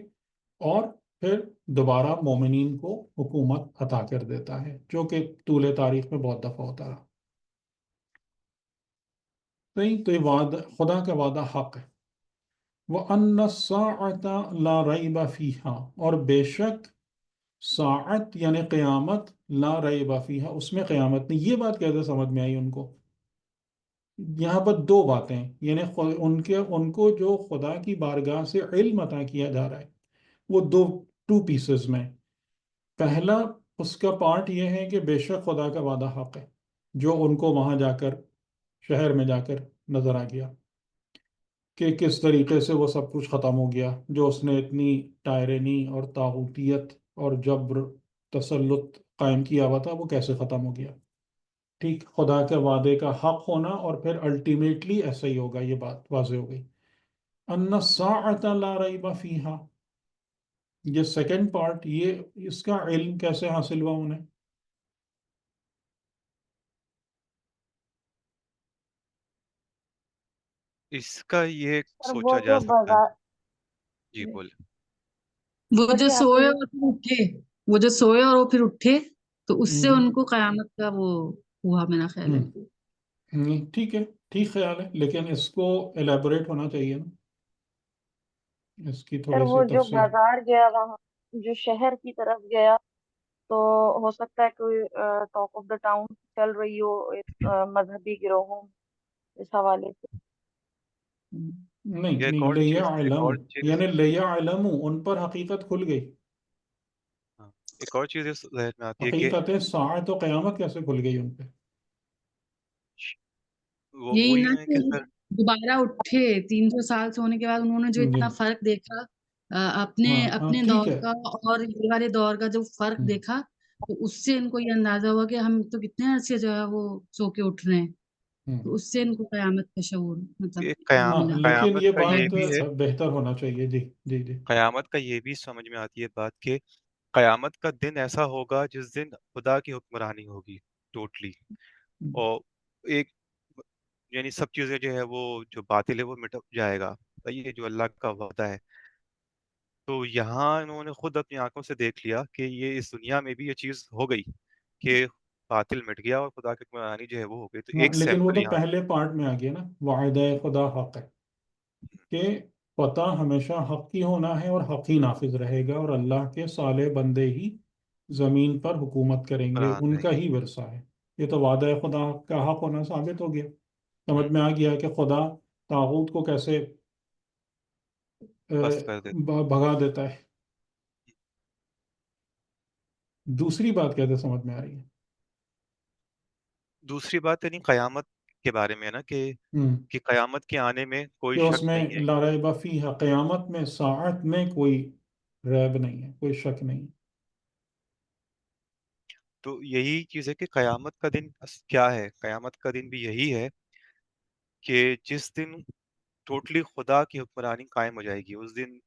Speaker 1: اور پھر دوبارہ مومنین کو حکومت عطا کر دیتا ہے، جو کہ طول تاریخ میں بہت دفعہ ہوتا رہا. صحیح. تو یہ وعدہ خدا کا وعدہ حق ہے. وَأَنَّ السَّاعَةَ لَا رَيْبَ فِيهَا، اور بے شک ساعت یعنی قیامت، لا ریب فیہا، اس میں قیامت نہیں. یہ بات کیسے سمجھ میں آئی ان کو؟ یہاں پر دو باتیں، یعنی ان کو جو خدا کی بارگاہ سے علم عطا کیا جا رہا ہے وہ ٹو پیسز میں. پہلا اس کا پارٹ یہ ہے کہ بے شک خدا کا وعدہ حق ہے، جو ان کو وہاں جا کر شہر میں جا کر نظر آ گیا کہ کس طریقے سے وہ سب کچھ ختم ہو گیا، جو اس نے اتنی ٹائرانی اور طاغوتیت اور جبر تسلط قائم کیا ہوا تھا وہ کیسے ختم ہو گیا. ٹھیک. خدا کے وعدے کا حق ہونا اور پھر الٹیمیٹلی ایسا ہی ہوگا، یہ بات واضح ہو گئی. ان الساعة لا ریب فیہا، یہ سیکنڈ پارٹ، یہ اس کا علم کیسے حاصل ہوا انہیں؟
Speaker 4: اس کا یہ
Speaker 2: اور وہ
Speaker 4: سوچا
Speaker 2: جو
Speaker 4: جا سکتا ہے.
Speaker 2: بازار،
Speaker 4: جی بولے.
Speaker 3: وہ جو
Speaker 2: بولیے آپ
Speaker 3: سوئے
Speaker 2: بولیے.
Speaker 3: اور پھر اٹھے، وہ جو سوئے اور وہ پھر اٹھے، تو اس سے
Speaker 1: ہم،
Speaker 3: ان کو قیامت کا وہ ہوا، میرا خیال ہے.
Speaker 1: ٹھیک ہے، ٹھیک خیال ہے، لیکن اس کو ایلیبوریٹ ہونا چاہیے نا، اس کی
Speaker 2: سر
Speaker 1: تھوڑی
Speaker 2: وہ
Speaker 1: سی
Speaker 2: جو
Speaker 1: تفصیل.
Speaker 2: بازار گیا وہاں، جو شہر کی طرف گیا، تو ہو سکتا ہے کوئی ٹاک آف دا ٹاؤن چل رہی ہو مذہبی گروہوں اس حوالے سے.
Speaker 1: نہیں
Speaker 4: یہ ایک
Speaker 1: نہیں،
Speaker 4: اور چیز، ایک
Speaker 1: لیعلموا،
Speaker 4: اور چیز.
Speaker 1: یعنی لیعلموا، ان پر حقیقت کھل گئی.
Speaker 4: ہاں، ایک اور چیز اس ذہن میں آتی ہے کہ
Speaker 1: حقیقت ساعت و قیامت کیسے کھل گئی ان پہ؟
Speaker 4: وہ
Speaker 3: یہی
Speaker 4: وہی
Speaker 3: نا
Speaker 4: ہے
Speaker 3: کہ
Speaker 4: کہ سر.
Speaker 3: دوبارہ اٹھے 300 سال سے ہونے کے بعد، انہوں نے جو
Speaker 1: جی.
Speaker 3: اتنا فرق دیکھا، اپنے
Speaker 1: ہاں ہاں
Speaker 3: اپنے
Speaker 1: ٹھیک
Speaker 3: دور
Speaker 1: ہے.
Speaker 3: کا اور یہ والے دور کا جو فرق
Speaker 1: ہم،
Speaker 3: دیکھا، تو اس سے ان کو یہ اندازہ ہوا کہ ہم تو کتنے عرصے جو ہے وہ سو کے اٹھ رہے ہیں.
Speaker 1: ہم.
Speaker 3: تو اس سے ان کو قیامت کا شعور مطلب
Speaker 4: ایک
Speaker 3: وہ
Speaker 1: ہاں
Speaker 3: ملا.
Speaker 1: لیکن
Speaker 4: قیامت
Speaker 1: یہ
Speaker 4: کا یہ
Speaker 1: بات
Speaker 4: بھی ہے،
Speaker 1: بہتر ہونا چاہیے. جی جی جی.
Speaker 4: قیامت کا یہ بھی سمجھ میں آتی ہے بات کہ قیامت کا دن ایسا ہوگا جس دن خدا کی حکمرانی ہوگی ٹوٹلی. اور ایک یعنی سب چیزیں جو ہے وہ جو باطل ہے وہ مٹ جائے گا. یہ جو اللہ کا وعدہ ہے، تو یہاں انہوں نے خود اپنی آنکھوں سے دیکھ لیا کہ یہ اس دنیا میں بھی یہ چیز ہو گئی کہ باطل مٹ گیا اور خدا کی حکمرانی جو ہے وہ ہو گئی. تو
Speaker 1: ہاں
Speaker 4: ایک
Speaker 1: لیکن وہ
Speaker 4: سیمپل
Speaker 1: تو
Speaker 4: یہاں.
Speaker 1: پہلے پارٹ میں آ گیا نا، وعدہ خدا حق ہے، کہ پتہ ہمیشہ حق کی ہونا ہے اور حق ہی نافذ رہے گا، اور اللہ کے صالح بندے ہی زمین پر حکومت کریں گے،
Speaker 4: قرآن
Speaker 1: ان
Speaker 4: رہیں
Speaker 1: کا
Speaker 4: گے.
Speaker 1: ہی ورثہ ہے. یہ تو وعدہ خدا کا حق ہونا ثابت ہو گیا. سمجھ
Speaker 4: ہم،
Speaker 1: میں آ گیا کہ خدا طاغوت کو کیسے
Speaker 4: پست کر دیتے.
Speaker 1: بھگا دیتا ہے. دوسری بات کیسے سمجھ میں آ رہی ہے؟
Speaker 4: دوسری بات یعنی قیامت کے بارے میں ہے نا
Speaker 1: ہم،
Speaker 4: کہ قیامت کے آنے میں کوئی
Speaker 1: کہ اس
Speaker 4: شک
Speaker 1: میں
Speaker 4: نہیں ہے.
Speaker 1: لا ریب فیہا، قیامت میں ساعت میں کوئی ریب نہیں ہے، کوئی شک نہیں.
Speaker 4: تو یہی چیز ہے کہ قیامت کا دن کیا ہے. قیامت کا دن بھی یہی ہے کہ جس دن ٹوٹلی خدا کی حکمرانی قائم ہو جائے گی. اس دن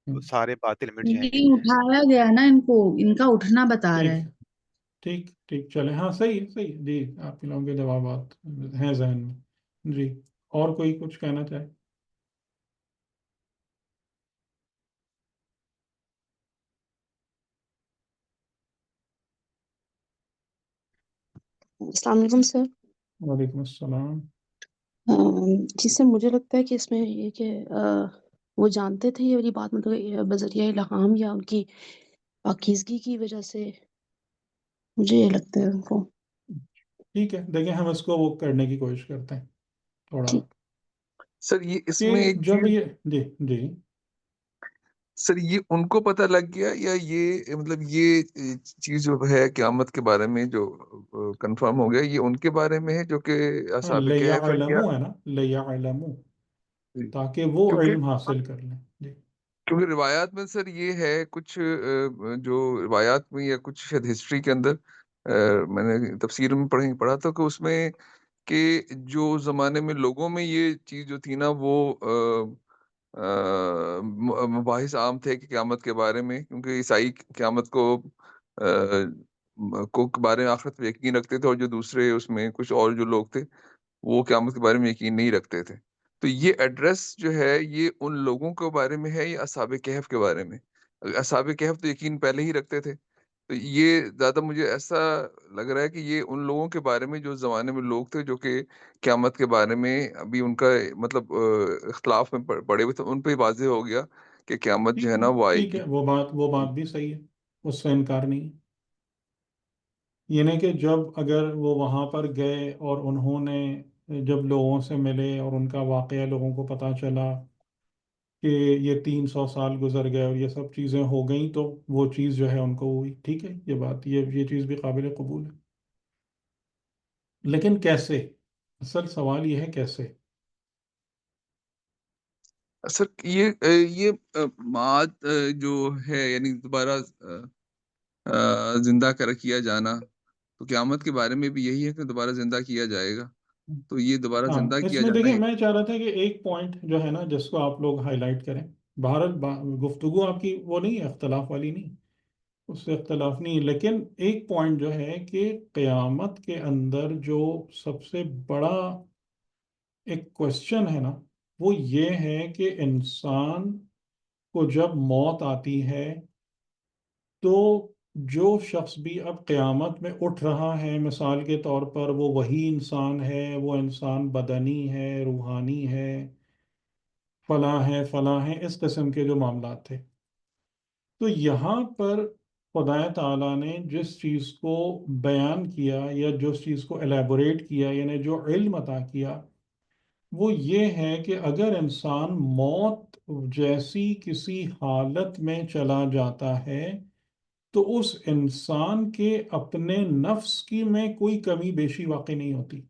Speaker 1: ہم،
Speaker 4: سارے باطل مٹ جائیں گے.
Speaker 3: نہیں اٹھایا گیا نا ان کو، ان کا اٹھنا بتا رہا
Speaker 1: ٹھیک
Speaker 3: ہے.
Speaker 1: ٹھیک ٹھیک چلے. ہاں صحیح صحیح. جی آپ کے لوگوں کے جوابات ہیں ذہن میں. جی. اور کوئی کچھ کہنا چاہے؟
Speaker 6: السلام علیکم سر.
Speaker 1: وعلیکم السلام.
Speaker 6: جی سر، مجھے لگتا ہے کہ اس میں یہ کہ وہ جانتے تھے یہ والی بات، مطلب بذریعہ الہام یا ان کی پاکیزگی کی وجہ سے، مجھے یہ لگتا ہے ان کو.
Speaker 1: ٹھیک ہے، دیکھیں ہم اس کو وہ کرنے کی کوشش کرتے ہیں تھوڑا،
Speaker 6: ٹھیک.
Speaker 5: سر یہ اس
Speaker 1: کہ
Speaker 5: میں ایک
Speaker 1: جب
Speaker 5: چیز،
Speaker 1: یہ جی جی
Speaker 5: سر یہ ان کو پتہ لگ گیا یا یہ مطلب یہ چیز جو ہے قیامت کے بارے میں جو کنفرم ہو گیا، یہ ان کے بارے میں ہے جو کہ اصحاب کہف ہے یا
Speaker 1: لِيَعْلَمُوا ہے نا، لِيَعْلَمُوا، تاکہ وہ
Speaker 5: کیونکہ
Speaker 1: علم حاصل کر لیں. جی
Speaker 5: کیونکہ روایات میں سر یہ ہے کچھ جو روایات میں یا کچھ شاید ہسٹری کے اندر میں نے تفسیر میں پڑھا تھا کہ اس میں کہ جو زمانے میں لوگوں میں یہ چیز جو تھی نا وہ مباحث عام تھے کہ قیامت کے بارے میں، کیونکہ عیسائی قیامت کو بارے میں آخرت میں یقین رکھتے تھے، اور جو دوسرے اس میں کچھ اور جو لوگ تھے وہ قیامت کے بارے میں یقین نہیں رکھتے تھے. تو یہ ایڈریس جو ہے یہ ان لوگوں کے بارے میں ہے یا اصحاب کہف کے بارے میں؟ اصحاب کہف تو یقین پہلے ہی رکھتے تھے، تو یہ زیادہ مجھے ایسا لگ رہا ہے کہ یہ ان لوگوں کے بارے میں جو زمانے میں لوگ تھے جو کہ قیامت کے بارے میں ابھی ان کا مطلب اختلاف میں پڑے ہوئے تھے، ان پہ ہی واضح ہو گیا کہ قیامت جو
Speaker 1: ٹھیک
Speaker 5: ہے
Speaker 1: ہے،
Speaker 5: نا وہ آئے
Speaker 1: ٹھیک
Speaker 5: گی.
Speaker 1: ہے، وہ بات بھی صحیح ہے، اس سے انکار نہیں ہے. یعنی کہ جب اگر وہ وہاں پر گئے اور انہوں نے جب لوگوں سے ملے اور ان کا واقعہ لوگوں کو پتہ چلا کہ یہ 300 سال گزر گئے اور یہ سب چیزیں ہو گئیں، تو وہ چیز جو ہے ان کو ہوئی. ٹھیک ہے، یہ بات یہ چیز بھی قابل قبول ہے. لیکن کیسے؟ اصل سوال یہ ہے کیسے.
Speaker 5: سر یہ معاد جو ہے یعنی دوبارہ زندہ کیا جانا، تو قیامت کے بارے میں بھی یہی ہے کہ دوبارہ زندہ کیا جائے گا. تو یہ دوبارہ
Speaker 1: ہاں،
Speaker 5: زندہ
Speaker 1: اس
Speaker 5: کیا
Speaker 1: میں
Speaker 5: جانا
Speaker 1: دیکھیں
Speaker 5: ہے.
Speaker 1: میں چاہ رہا تھا کہ ایک پوائنٹ جو ہے نا جس کو آپ لوگ ہائی لائٹ کریں. بہرحال گفتگو آپ کی وہ نہیں ہے، اختلاف والی نہیں، اس سے اختلاف نہیں، لیکن ایک پوائنٹ جو ہے کہ قیامت کے اندر جو سب سے بڑا ایک کوشچن ہے نا، وہ یہ ہے کہ انسان کو جب موت آتی ہے تو جو شخص بھی اب قیامت میں اٹھ رہا ہے، مثال کے طور پر وہ وہی انسان ہے، وہ انسان بدنی ہے، روحانی ہے، فلاں ہے، اس قسم کے جو معاملات تھے. تو یہاں پر خدا تعالیٰ نے جس چیز کو بیان کیا یا جس چیز کو الیبوریٹ کیا، یعنی جو علم عطا کیا، وہ یہ ہے کہ اگر انسان موت جیسی کسی حالت میں چلا جاتا ہے تو اس انسان کے اپنے نفس کی میں کوئی کمی بیشی واقع نہیں ہوتی.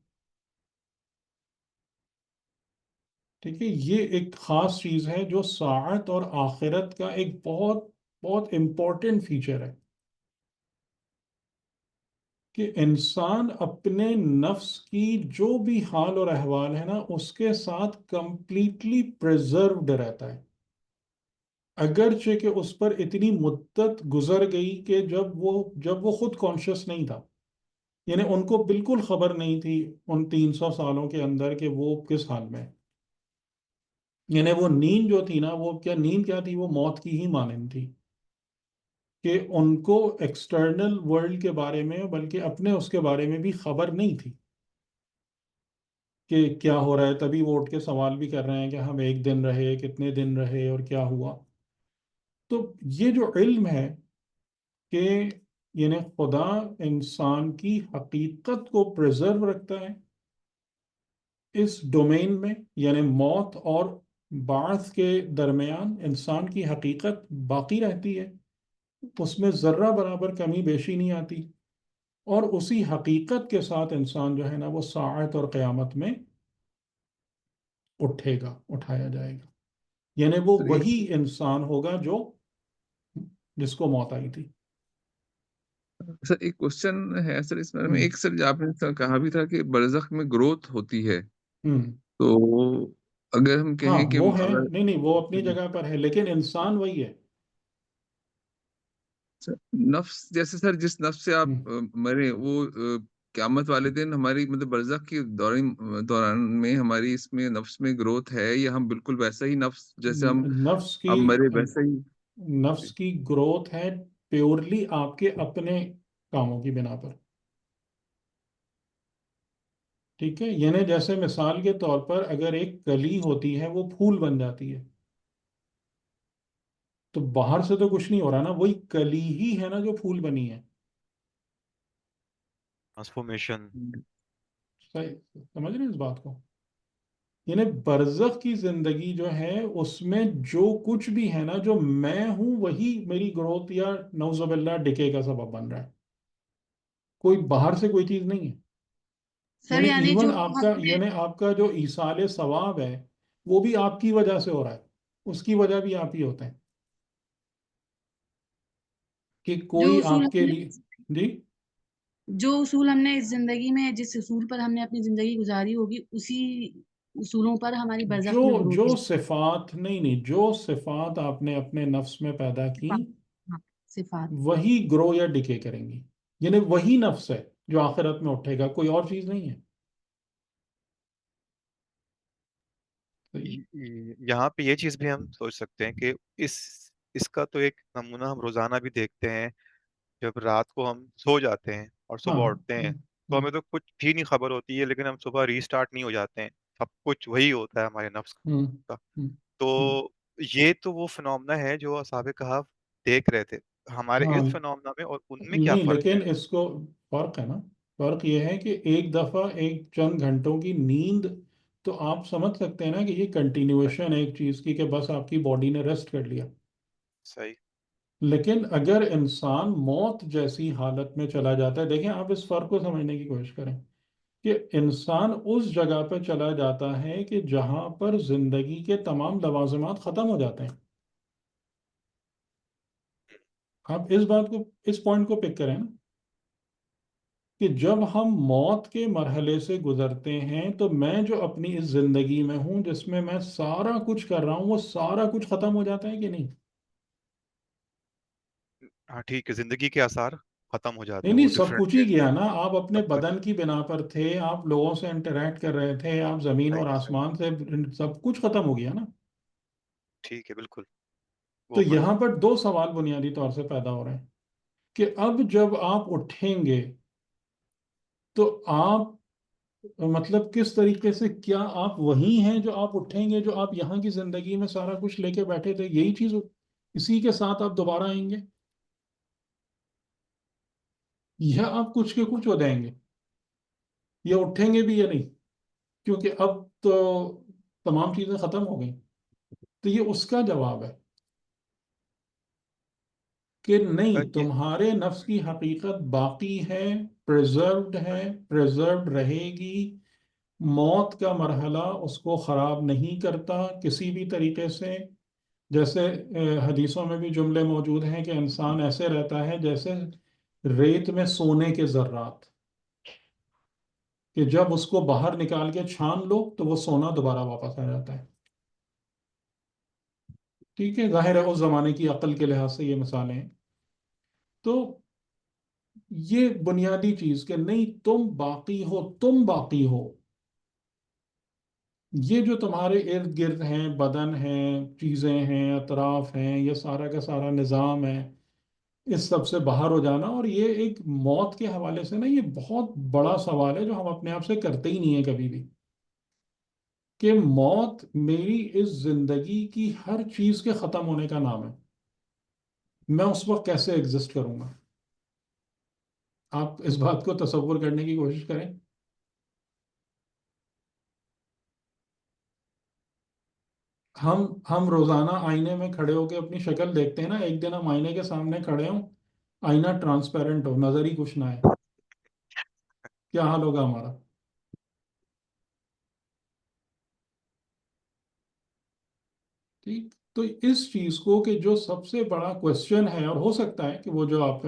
Speaker 1: ٹھیک ہے، یہ ایک خاص چیز ہے جو ساعت اور آخرت کا ایک بہت بہت امپورٹنٹ فیچر ہے کہ انسان اپنے نفس کی جو بھی حال اور احوال ہے نا اس کے ساتھ کمپلیٹلی پریزروڈ رہتا ہے، اگرچہ کہ اس پر اتنی مدت گزر گئی کہ جب وہ خود کانشیس نہیں تھا. یعنی ان کو بالکل خبر نہیں تھی ان 300 سالوں کے اندر کہ وہ کس حال میں ہے. یعنی وہ نیند جو تھی نا، وہ نیند کیا تھی، وہ موت کی ہی مانند تھی کہ ان کو ایکسٹرنل ورلڈ کے بارے میں بلکہ اپنے اس کے بارے میں بھی خبر نہیں تھی کہ کیا ہو رہا ہے. تبھی وہ اٹھ کے سوال بھی کر رہے ہیں کہ ہم ایک دن رہے، کتنے دن رہے، اور کیا ہوا. تو یہ جو علم ہے کہ یعنی خدا انسان کی حقیقت کو پریزرو رکھتا ہے اس ڈومین میں، یعنی موت اور بعث کے درمیان انسان کی حقیقت باقی رہتی ہے، اس میں ذرہ برابر کمی بیشی نہیں آتی، اور اسی حقیقت کے ساتھ انسان جو ہے نا وہ ساعت اور قیامت میں اٹھے گا، اٹھایا جائے گا. یعنی وہ
Speaker 5: سر
Speaker 1: وہی انسان ہوگا جس کو موت آئی تھی.
Speaker 5: ایک کوشچن ہے سر اس بارے میں.
Speaker 1: ہم،
Speaker 5: ایک سر آپ نے کہا بھی تھا کہ برزخ میں گروتھ ہوتی ہے،
Speaker 1: ہم.
Speaker 5: تو اگر ہم
Speaker 1: ہاں
Speaker 5: کہیں کہ
Speaker 1: وہ ہے،
Speaker 5: اگر
Speaker 1: نہیں وہ اپنی جگہ پر ہے، لیکن انسان وہی ہے.
Speaker 5: نفس جیسے سر جس نفس سے آپ
Speaker 1: ہم.
Speaker 5: مرے وہ قیامت والے دن ہماری مطلب برزخ کی دوران میں ہماری اس میں نفس میں گروتھ ہے، یا ہم بالکل ویسا ہی نفس جیسے ہم
Speaker 1: نفس کی
Speaker 5: اب مرے ویسا ہی؟
Speaker 1: نفس کی گروتھ ہے پیورلی آپ کے اپنے کاموں کی بنا پر. ٹھیک ہے، یعنی جیسے مثال کے طور پر اگر ایک کلی ہوتی ہے وہ پھول بن جاتی ہے تو باہر سے تو کچھ نہیں ہو رہا نا، وہی کلی ہی ہے نا جو پھول بنی ہے.
Speaker 4: ٹرانسفارمیشن.
Speaker 1: صحیح سمجھ رہے ہیں اس بات کو. یعنی برزخ کی زندگی جو ہے اس میں جو کچھ بھی ہے نا، جو میں ہوں وہی میری گروتھ یا نعوذ باللہ ڈکے کا سبب بن رہا ہے، کوئی باہر سے کوئی چیز نہیں ہے.
Speaker 3: سر
Speaker 1: یعنی
Speaker 3: یعنی جو
Speaker 1: ایون
Speaker 3: ہم نے
Speaker 1: آپ کا جو ایصال ثواب ہے وہ بھی آپ کی وجہ سے ہو رہا ہے، اس کی وجہ بھی آپ ہی ہوتے ہیں کہ
Speaker 3: جو
Speaker 1: کوئی
Speaker 3: اصول
Speaker 1: آپ
Speaker 3: ہم
Speaker 1: کے
Speaker 3: نے
Speaker 1: لیے. جی.
Speaker 3: جو اصول ہم نے اس زندگی میں جس اصول پر ہم نے اپنی زندگی گزاری ہوگی اسی اصولوں پر ہماری
Speaker 1: جو
Speaker 3: برزخ میں گروتھ
Speaker 1: جو
Speaker 3: کی
Speaker 1: صفات نہیں جو صفات آپ نے اپنے نفس میں پیدا کی
Speaker 3: صفات ہاں، صفات
Speaker 1: وہی گرو یا ڈکے کریں گی. یعنی وہی نفس ہے جو آخرت میں اٹھے گا، کوئی اور چیز نہیں ہے.
Speaker 4: یہاں پہ یہ چیز بھی ہم سوچ سکتے ہیں کہ اس اس کا تو ایک نمونہ ہم روزانہ بھی دیکھتے ہیں. جب رات کو ہم سو جاتے ہیں اور
Speaker 1: ہاں.
Speaker 4: صبح اٹھتے ہیں تو ہمیں تو کچھ بھی نہیں خبر ہوتی ہے، لیکن ہم صبح ریسٹارٹ نہیں ہو جاتے ہیں، سب کچھ وہی ہوتا ہے ہمارے نفس
Speaker 1: ہوں.
Speaker 4: کا.
Speaker 1: ہوں.
Speaker 4: تو
Speaker 1: ہوں.
Speaker 4: یہ تو وہ فنومنا ہے جو اصحاب کہف دیکھ رہے تھے. ہمارے
Speaker 1: ہاں.
Speaker 4: اس فنومنا میں اور ان میں کیا
Speaker 1: نہیں،
Speaker 4: فرق ہے؟
Speaker 1: لیکن اس کو فرق ہے نا. فرق یہ ہے کہ ایک دفعہ ایک چند گھنٹوں کی نیند تو آپ سمجھ سکتے ہیں نا کہ یہ کنٹینیویشن ہے ایک چیز کی کہ بس آپ کی باڈی نے ریسٹ کر لیا.
Speaker 4: صحیح.
Speaker 1: لیکن اگر انسان موت جیسی حالت میں چلا جاتا ہے، دیکھیں آپ اس فرق کو سمجھنے کی کوشش کریں کہ انسان اس جگہ پہ چلا جاتا ہے کہ جہاں پر زندگی کے تمام لوازمات ختم ہو جاتے ہیں. آپ اس بات کو، اس پوائنٹ کو پک کریں نا کہ جب ہم موت کے مرحلے سے گزرتے ہیں تو میں جو اپنی اس زندگی میں ہوں جس میں میں سارا کچھ کر رہا ہوں وہ سارا کچھ ختم ہو جاتا ہے کہ نہیں؟
Speaker 4: ہاں ٹھیک ہے، زندگی کے آثار ختم ہو جاتے
Speaker 1: نہیں
Speaker 4: ہیں،
Speaker 1: نہیں،
Speaker 4: وہ
Speaker 1: سب کچھ
Speaker 4: ڈفرینٹ
Speaker 1: ہی
Speaker 4: ہے.
Speaker 1: گیا نا. آپ اپنے
Speaker 4: سب کچھ
Speaker 1: بدن کی بنا پر تھے، آپ لوگوں سے انٹریکٹ کر رہے تھے، آپ زمین اور
Speaker 4: صحیح صحیح.
Speaker 1: آسمان سے، سب کچھ ختم ہو گیا نا.
Speaker 4: ٹھیک ہے، بالکل
Speaker 1: تو
Speaker 4: وہ فرق.
Speaker 1: یہاں پر دو سوال بنیادی طور سے پیدا ہو رہے ہیں کہ اب جب آپ اٹھیں گے تو آپ، مطلب کس طریقے سے، کیا آپ وہی ہیں جو آپ اٹھیں گے جو آپ یہاں کی زندگی میں سارا کچھ لے کے بیٹھے تھے، یہی چیز اسی کے ساتھ آپ دوبارہ آئیں گے، یا آپ کچھ کے کچھ ہو جائیں گے، یا اٹھیں گے بھی یا نہیں؟ کیونکہ اب تو تمام چیزیں ختم ہو گئیں. تو یہ اس کا جواب ہے کہ نہیں،
Speaker 4: یہ
Speaker 1: تمہارے نفس کی حقیقت باقی ہے، پریزروڈ ہے، پریزروڈ رہے گی. موت کا مرحلہ اس کو خراب نہیں کرتا کسی بھی طریقے سے. جیسے حدیثوں میں بھی جملے موجود ہیں کہ انسان ایسے رہتا ہے جیسے ریت میں سونے کے ذرات، کہ جب اس کو باہر نکال کے چھان لو تو وہ سونا دوبارہ واپس آ جاتا ہے. ٹھیک ہے، ظاہر ہے اس زمانے کی عقل کے لحاظ سے یہ مثالیں ہیں. تو یہ بنیادی چیز کہ نہیں، تم باقی ہو، تم باقی ہو. یہ جو تمہارے ارد گرد ہیں، بدن ہیں، چیزیں ہیں، اطراف ہیں، یہ سارا کا سارا نظام ہے، اس سب سے باہر ہو جانا. اور یہ ایک موت کے حوالے سے نا، یہ بہت بڑا سوال ہے جو ہم اپنے آپ سے کرتے ہی نہیں ہیں کبھی بھی، کہ موت میری اس زندگی کی ہر چیز کے ختم ہونے کا نام ہے. میں اس وقت کیسے ایگزسٹ کروں گا؟ آپ اس بات کو تصور کرنے کی کوشش کریں. ہم روزانہ آئینے میں کھڑے ہو کے اپنی شکل دیکھتے ہیں نا. ایک دن ہم آئینے کے سامنے کھڑے ہوں، آئینہ ٹرانسپیرنٹ ہو، نظر ہی کچھ نہ آئے، کیا حال ہوگا ہمارا؟ ٹھیک. تو اس چیز کو کہ جو سب سے بڑا کوشچن ہے، اور ہو سکتا ہے کہ وہ جو آپ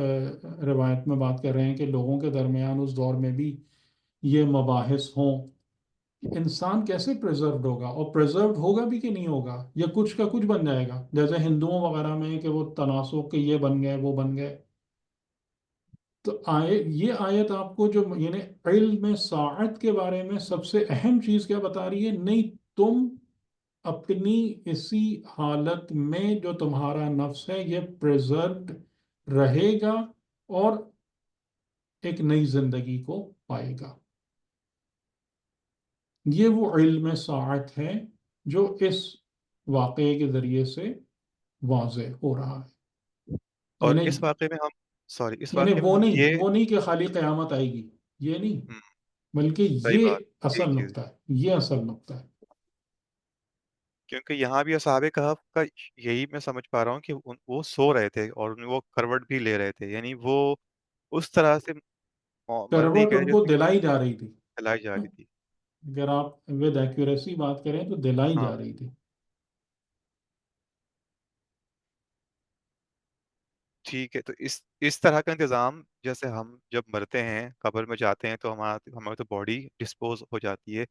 Speaker 1: روایت میں بات کر رہے ہیں کہ لوگوں کے درمیان اس دور میں بھی یہ مباحث ہوں کہ انسان کیسے پریزروڈ ہوگا، اور پریزروڈ ہوگا بھی کہ نہیں ہوگا، یا کچھ کا کچھ بن جائے گا جیسے ہندوؤں وغیرہ میں کہ وہ تناسخ کے یہ بن گئے وہ بن گئے. تو یہ آیت آپ کو جو یعنی علم ساعت کے بارے میں سب سے اہم چیز کیا بتا رہی ہے؟ نہیں، تم اپنی اسی حالت میں جو تمہارا نفس ہے یہ پریزروڈ رہے گا اور ایک نئی زندگی کو پائے گا. یہ وہ علم ساعت ہے جو اس واقعے کے ذریعے سے واضح ہو رہا ہے.
Speaker 4: اور
Speaker 1: یعنی
Speaker 4: اس واقعے میں ہم اس
Speaker 1: یعنی
Speaker 4: واقعے میں
Speaker 1: وہ
Speaker 4: ہم
Speaker 1: نہیں،
Speaker 4: یہ
Speaker 1: وہ نہیں کہ خالی قیامت آئے گی، یہ نہیں،
Speaker 4: ہم،
Speaker 1: بلکہ
Speaker 4: صحیح
Speaker 1: یہ
Speaker 4: بات، یہی
Speaker 1: اصل
Speaker 4: چیز.
Speaker 1: نقطہ ہے، یہ اصل نقطہ ہے.
Speaker 4: کیونکہ یہاں بھی اصحاب کہف کا یہی میں سمجھ پا رہا ہوں کہ وہ سو رہے تھے اور وہ کروٹ بھی لے رہے تھے، یعنی وہ اس طرح سے مرنے
Speaker 1: کروٹ
Speaker 4: کے
Speaker 1: ان کو
Speaker 4: جیسے
Speaker 1: دلائی جا رہی تھی.
Speaker 4: چلائی جا
Speaker 1: ہاں،
Speaker 4: رہی تھی۔
Speaker 1: اگر آپ ود ایکوریسی بات کریں تو دلائی
Speaker 4: ہاں
Speaker 1: جا رہی تھی.
Speaker 4: ٹھیک ہے، تو اس طرح کا انتظام جیسے ہم جب مرتے ہیں قبر میں جاتے ہیں تو ہماری تو باڈی ڈسپوز ہو جاتی ہے،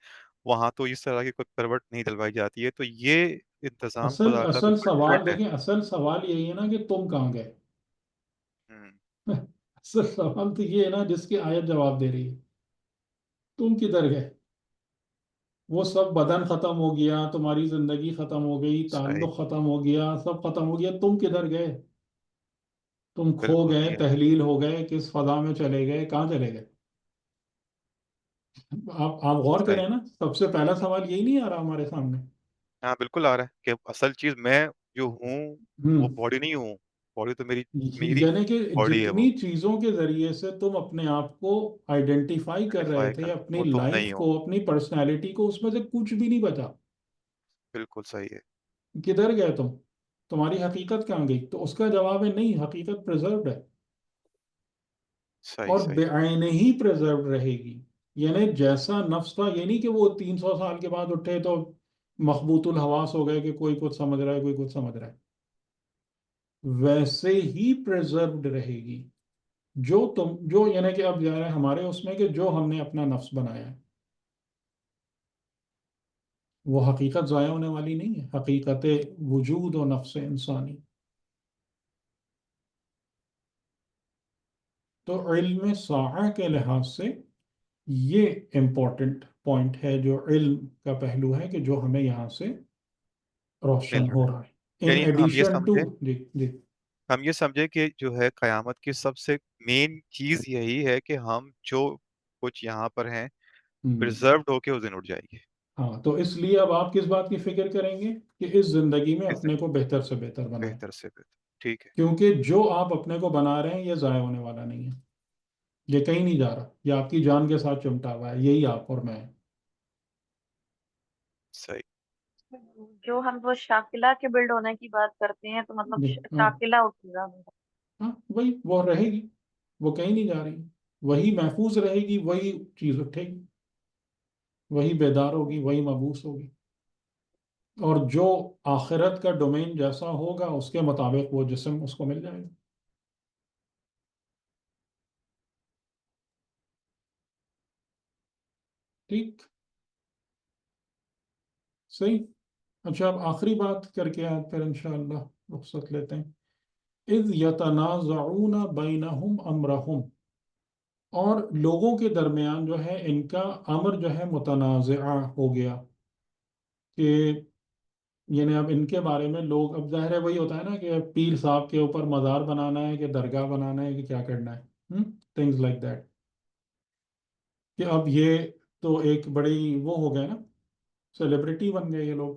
Speaker 4: وہاں تو اس طرح کی کوئی کروٹ نہیں دلوائی جاتی ہے، تو یہ انتظام
Speaker 1: اصل
Speaker 4: خدا کا
Speaker 1: اصل
Speaker 4: بالکل
Speaker 1: سوال
Speaker 4: الٹ ہے۔
Speaker 1: دیکھیں، اصل سوال یہی ہے نا کہ تم کہاں گئے.
Speaker 4: ہوں،
Speaker 1: اصل سوال تو یہ ہے نا جس کی آیت جواب دے رہی ہے. تم کدھر گئے؟ وہ سب بدن ختم ہو گیا، تمہاری زندگی ختم ہو گئی،
Speaker 4: صحیح،
Speaker 1: تعلق ختم ہو گیا، سب ختم ہو گیا، تم کدھر گئے؟ تم کھو
Speaker 4: بالکل
Speaker 1: گئے،
Speaker 4: نہیں ہے۔
Speaker 1: تحلیل ہو گئے، کس فضا میں چلے گئے، کہاں چلے گئے؟ آپ غور
Speaker 4: صحیح،
Speaker 1: کریں نا، سب سے پہلا سوال یہی نہیں آ رہا ہمارے سامنے؟
Speaker 4: ہاں بالکل آ رہا ہے کہ اصل چیز میں جو ہوں وہ
Speaker 1: ہوں.
Speaker 4: باڈی نہیں ہوں، باڈی تو میری میری
Speaker 1: یعنی کہ
Speaker 4: باڈی ہے وہ،
Speaker 1: جتنی چیزوں کے ذریعے سے تم اپنے آپ کو آئیڈینٹیفائی کر رہے
Speaker 4: آئیڈینٹیفائی
Speaker 1: تھے، اپنی
Speaker 4: وہ تم
Speaker 1: لائف
Speaker 4: نہیں ہو،
Speaker 1: کو، اپنی پرسنالٹی کو، اس میں سے کچھ بھی نہیں بچا.
Speaker 4: بالکل صحیح ہے،
Speaker 1: کدھر گئے تم؟ تمہاری حقیقت کہاں گئی؟ تو اس کا جواب ہے نہیں، حقیقت پریزروڈ ہے
Speaker 4: صحیح،
Speaker 1: اور
Speaker 4: صحیح،
Speaker 1: بعین ہی پریزروڈ رہے گی. یعنی جیسا نفس تھا، یہ نہیں کہ وہ 300 سال کے بعد اٹھے تو مخبوط الحواس ہو گئے کہ کوئی کچھ سمجھ رہا ہے، کوئی کچھ سمجھ رہا ہے. ویسے ہی پریزروڈ رہے گی. جو یعنی کہ اب جا رہے ہیں ہمارے اس میں کہ جو ہم نے اپنا نفس بنایا ہے وہ حقیقت ضائع ہونے والی نہیں ہے، حقیقت وجود و نفس انسانی. تو علم ساعہ کے لحاظ سے یہ امپورٹنٹ پوائنٹ ہے، جو علم کا پہلو ہے کہ جو ہمیں یہاں سے
Speaker 4: مل
Speaker 1: روشن
Speaker 4: رہا
Speaker 1: ہو
Speaker 4: ہے،
Speaker 1: رہا ہے ان
Speaker 4: یعنی
Speaker 1: ایڈیشن ٹو. جی جی.
Speaker 4: ہم یہ سمجھے کہ جو ہے قیامت کی سب سے مین چیز یہی ہے کہ ہم جو کچھ یہاں پر ہیں
Speaker 1: ہم،
Speaker 4: پرزروڈ ہو کے اس دن اٹھ جائیں گے،
Speaker 1: ہاں، تو اس لیے اب آپ کس بات کی فکر کریں گے کہ اس زندگی میں
Speaker 4: اس
Speaker 1: اپنے
Speaker 4: دن
Speaker 1: کو بہتر سے بہتر بنائیں.
Speaker 4: بہتر سے بہتر، ٹھیک ہے،
Speaker 1: کیونکہ جو آپ اپنے کو بنا رہے ہیں یہ ضائع ہونے والا نہیں ہے، یہ کہیں نہیں جا رہا، یہ آپ کی جان کے ساتھ چمٹا ہوا ہے، یہی آپ اور میں ہیں.
Speaker 4: صحیح،
Speaker 2: جو ہم وہ شاکلہ کے بلڈ ہونے کی بات کرتے ہیں تو مطلب
Speaker 1: جی ہاں.
Speaker 2: شاکلہ اٹھے گا.
Speaker 1: ہاں وہی وہ رہے گی، وہ کہیں نہیں جا رہی، وہی محفوظ رہے گی، وہی چیز اٹھے گی، وہی بیدار ہوگی، وہی مبعوث ہوگی. اور جو آخرت کا ڈومین جیسا ہوگا اس کے مطابق وہ جسم اس کو مل جائے گا. ٹھیک، صحیح. اچھا، اب آخری بات کر کے آج پھر انشاءاللہ رخصت لیتے ہیں. اذ یتنازعون بینہم امرہم، اور لوگوں کے درمیان جو ہے ان کا امر جو ہے متنازعہ ہو گیا کہ یعنی اب ان کے بارے میں لوگ، اب ظاہر ہے وہی ہوتا ہے نا کہ پیر صاحب کے اوپر مزار بنانا ہے کہ درگاہ بنانا ہے کہ کیا کرنا ہے، تھنگز لائک دیٹ. کہ اب یہ تو ایک بڑی وہ ہو گئے نا، سیلیبریٹی بن گئے یہ لوگ.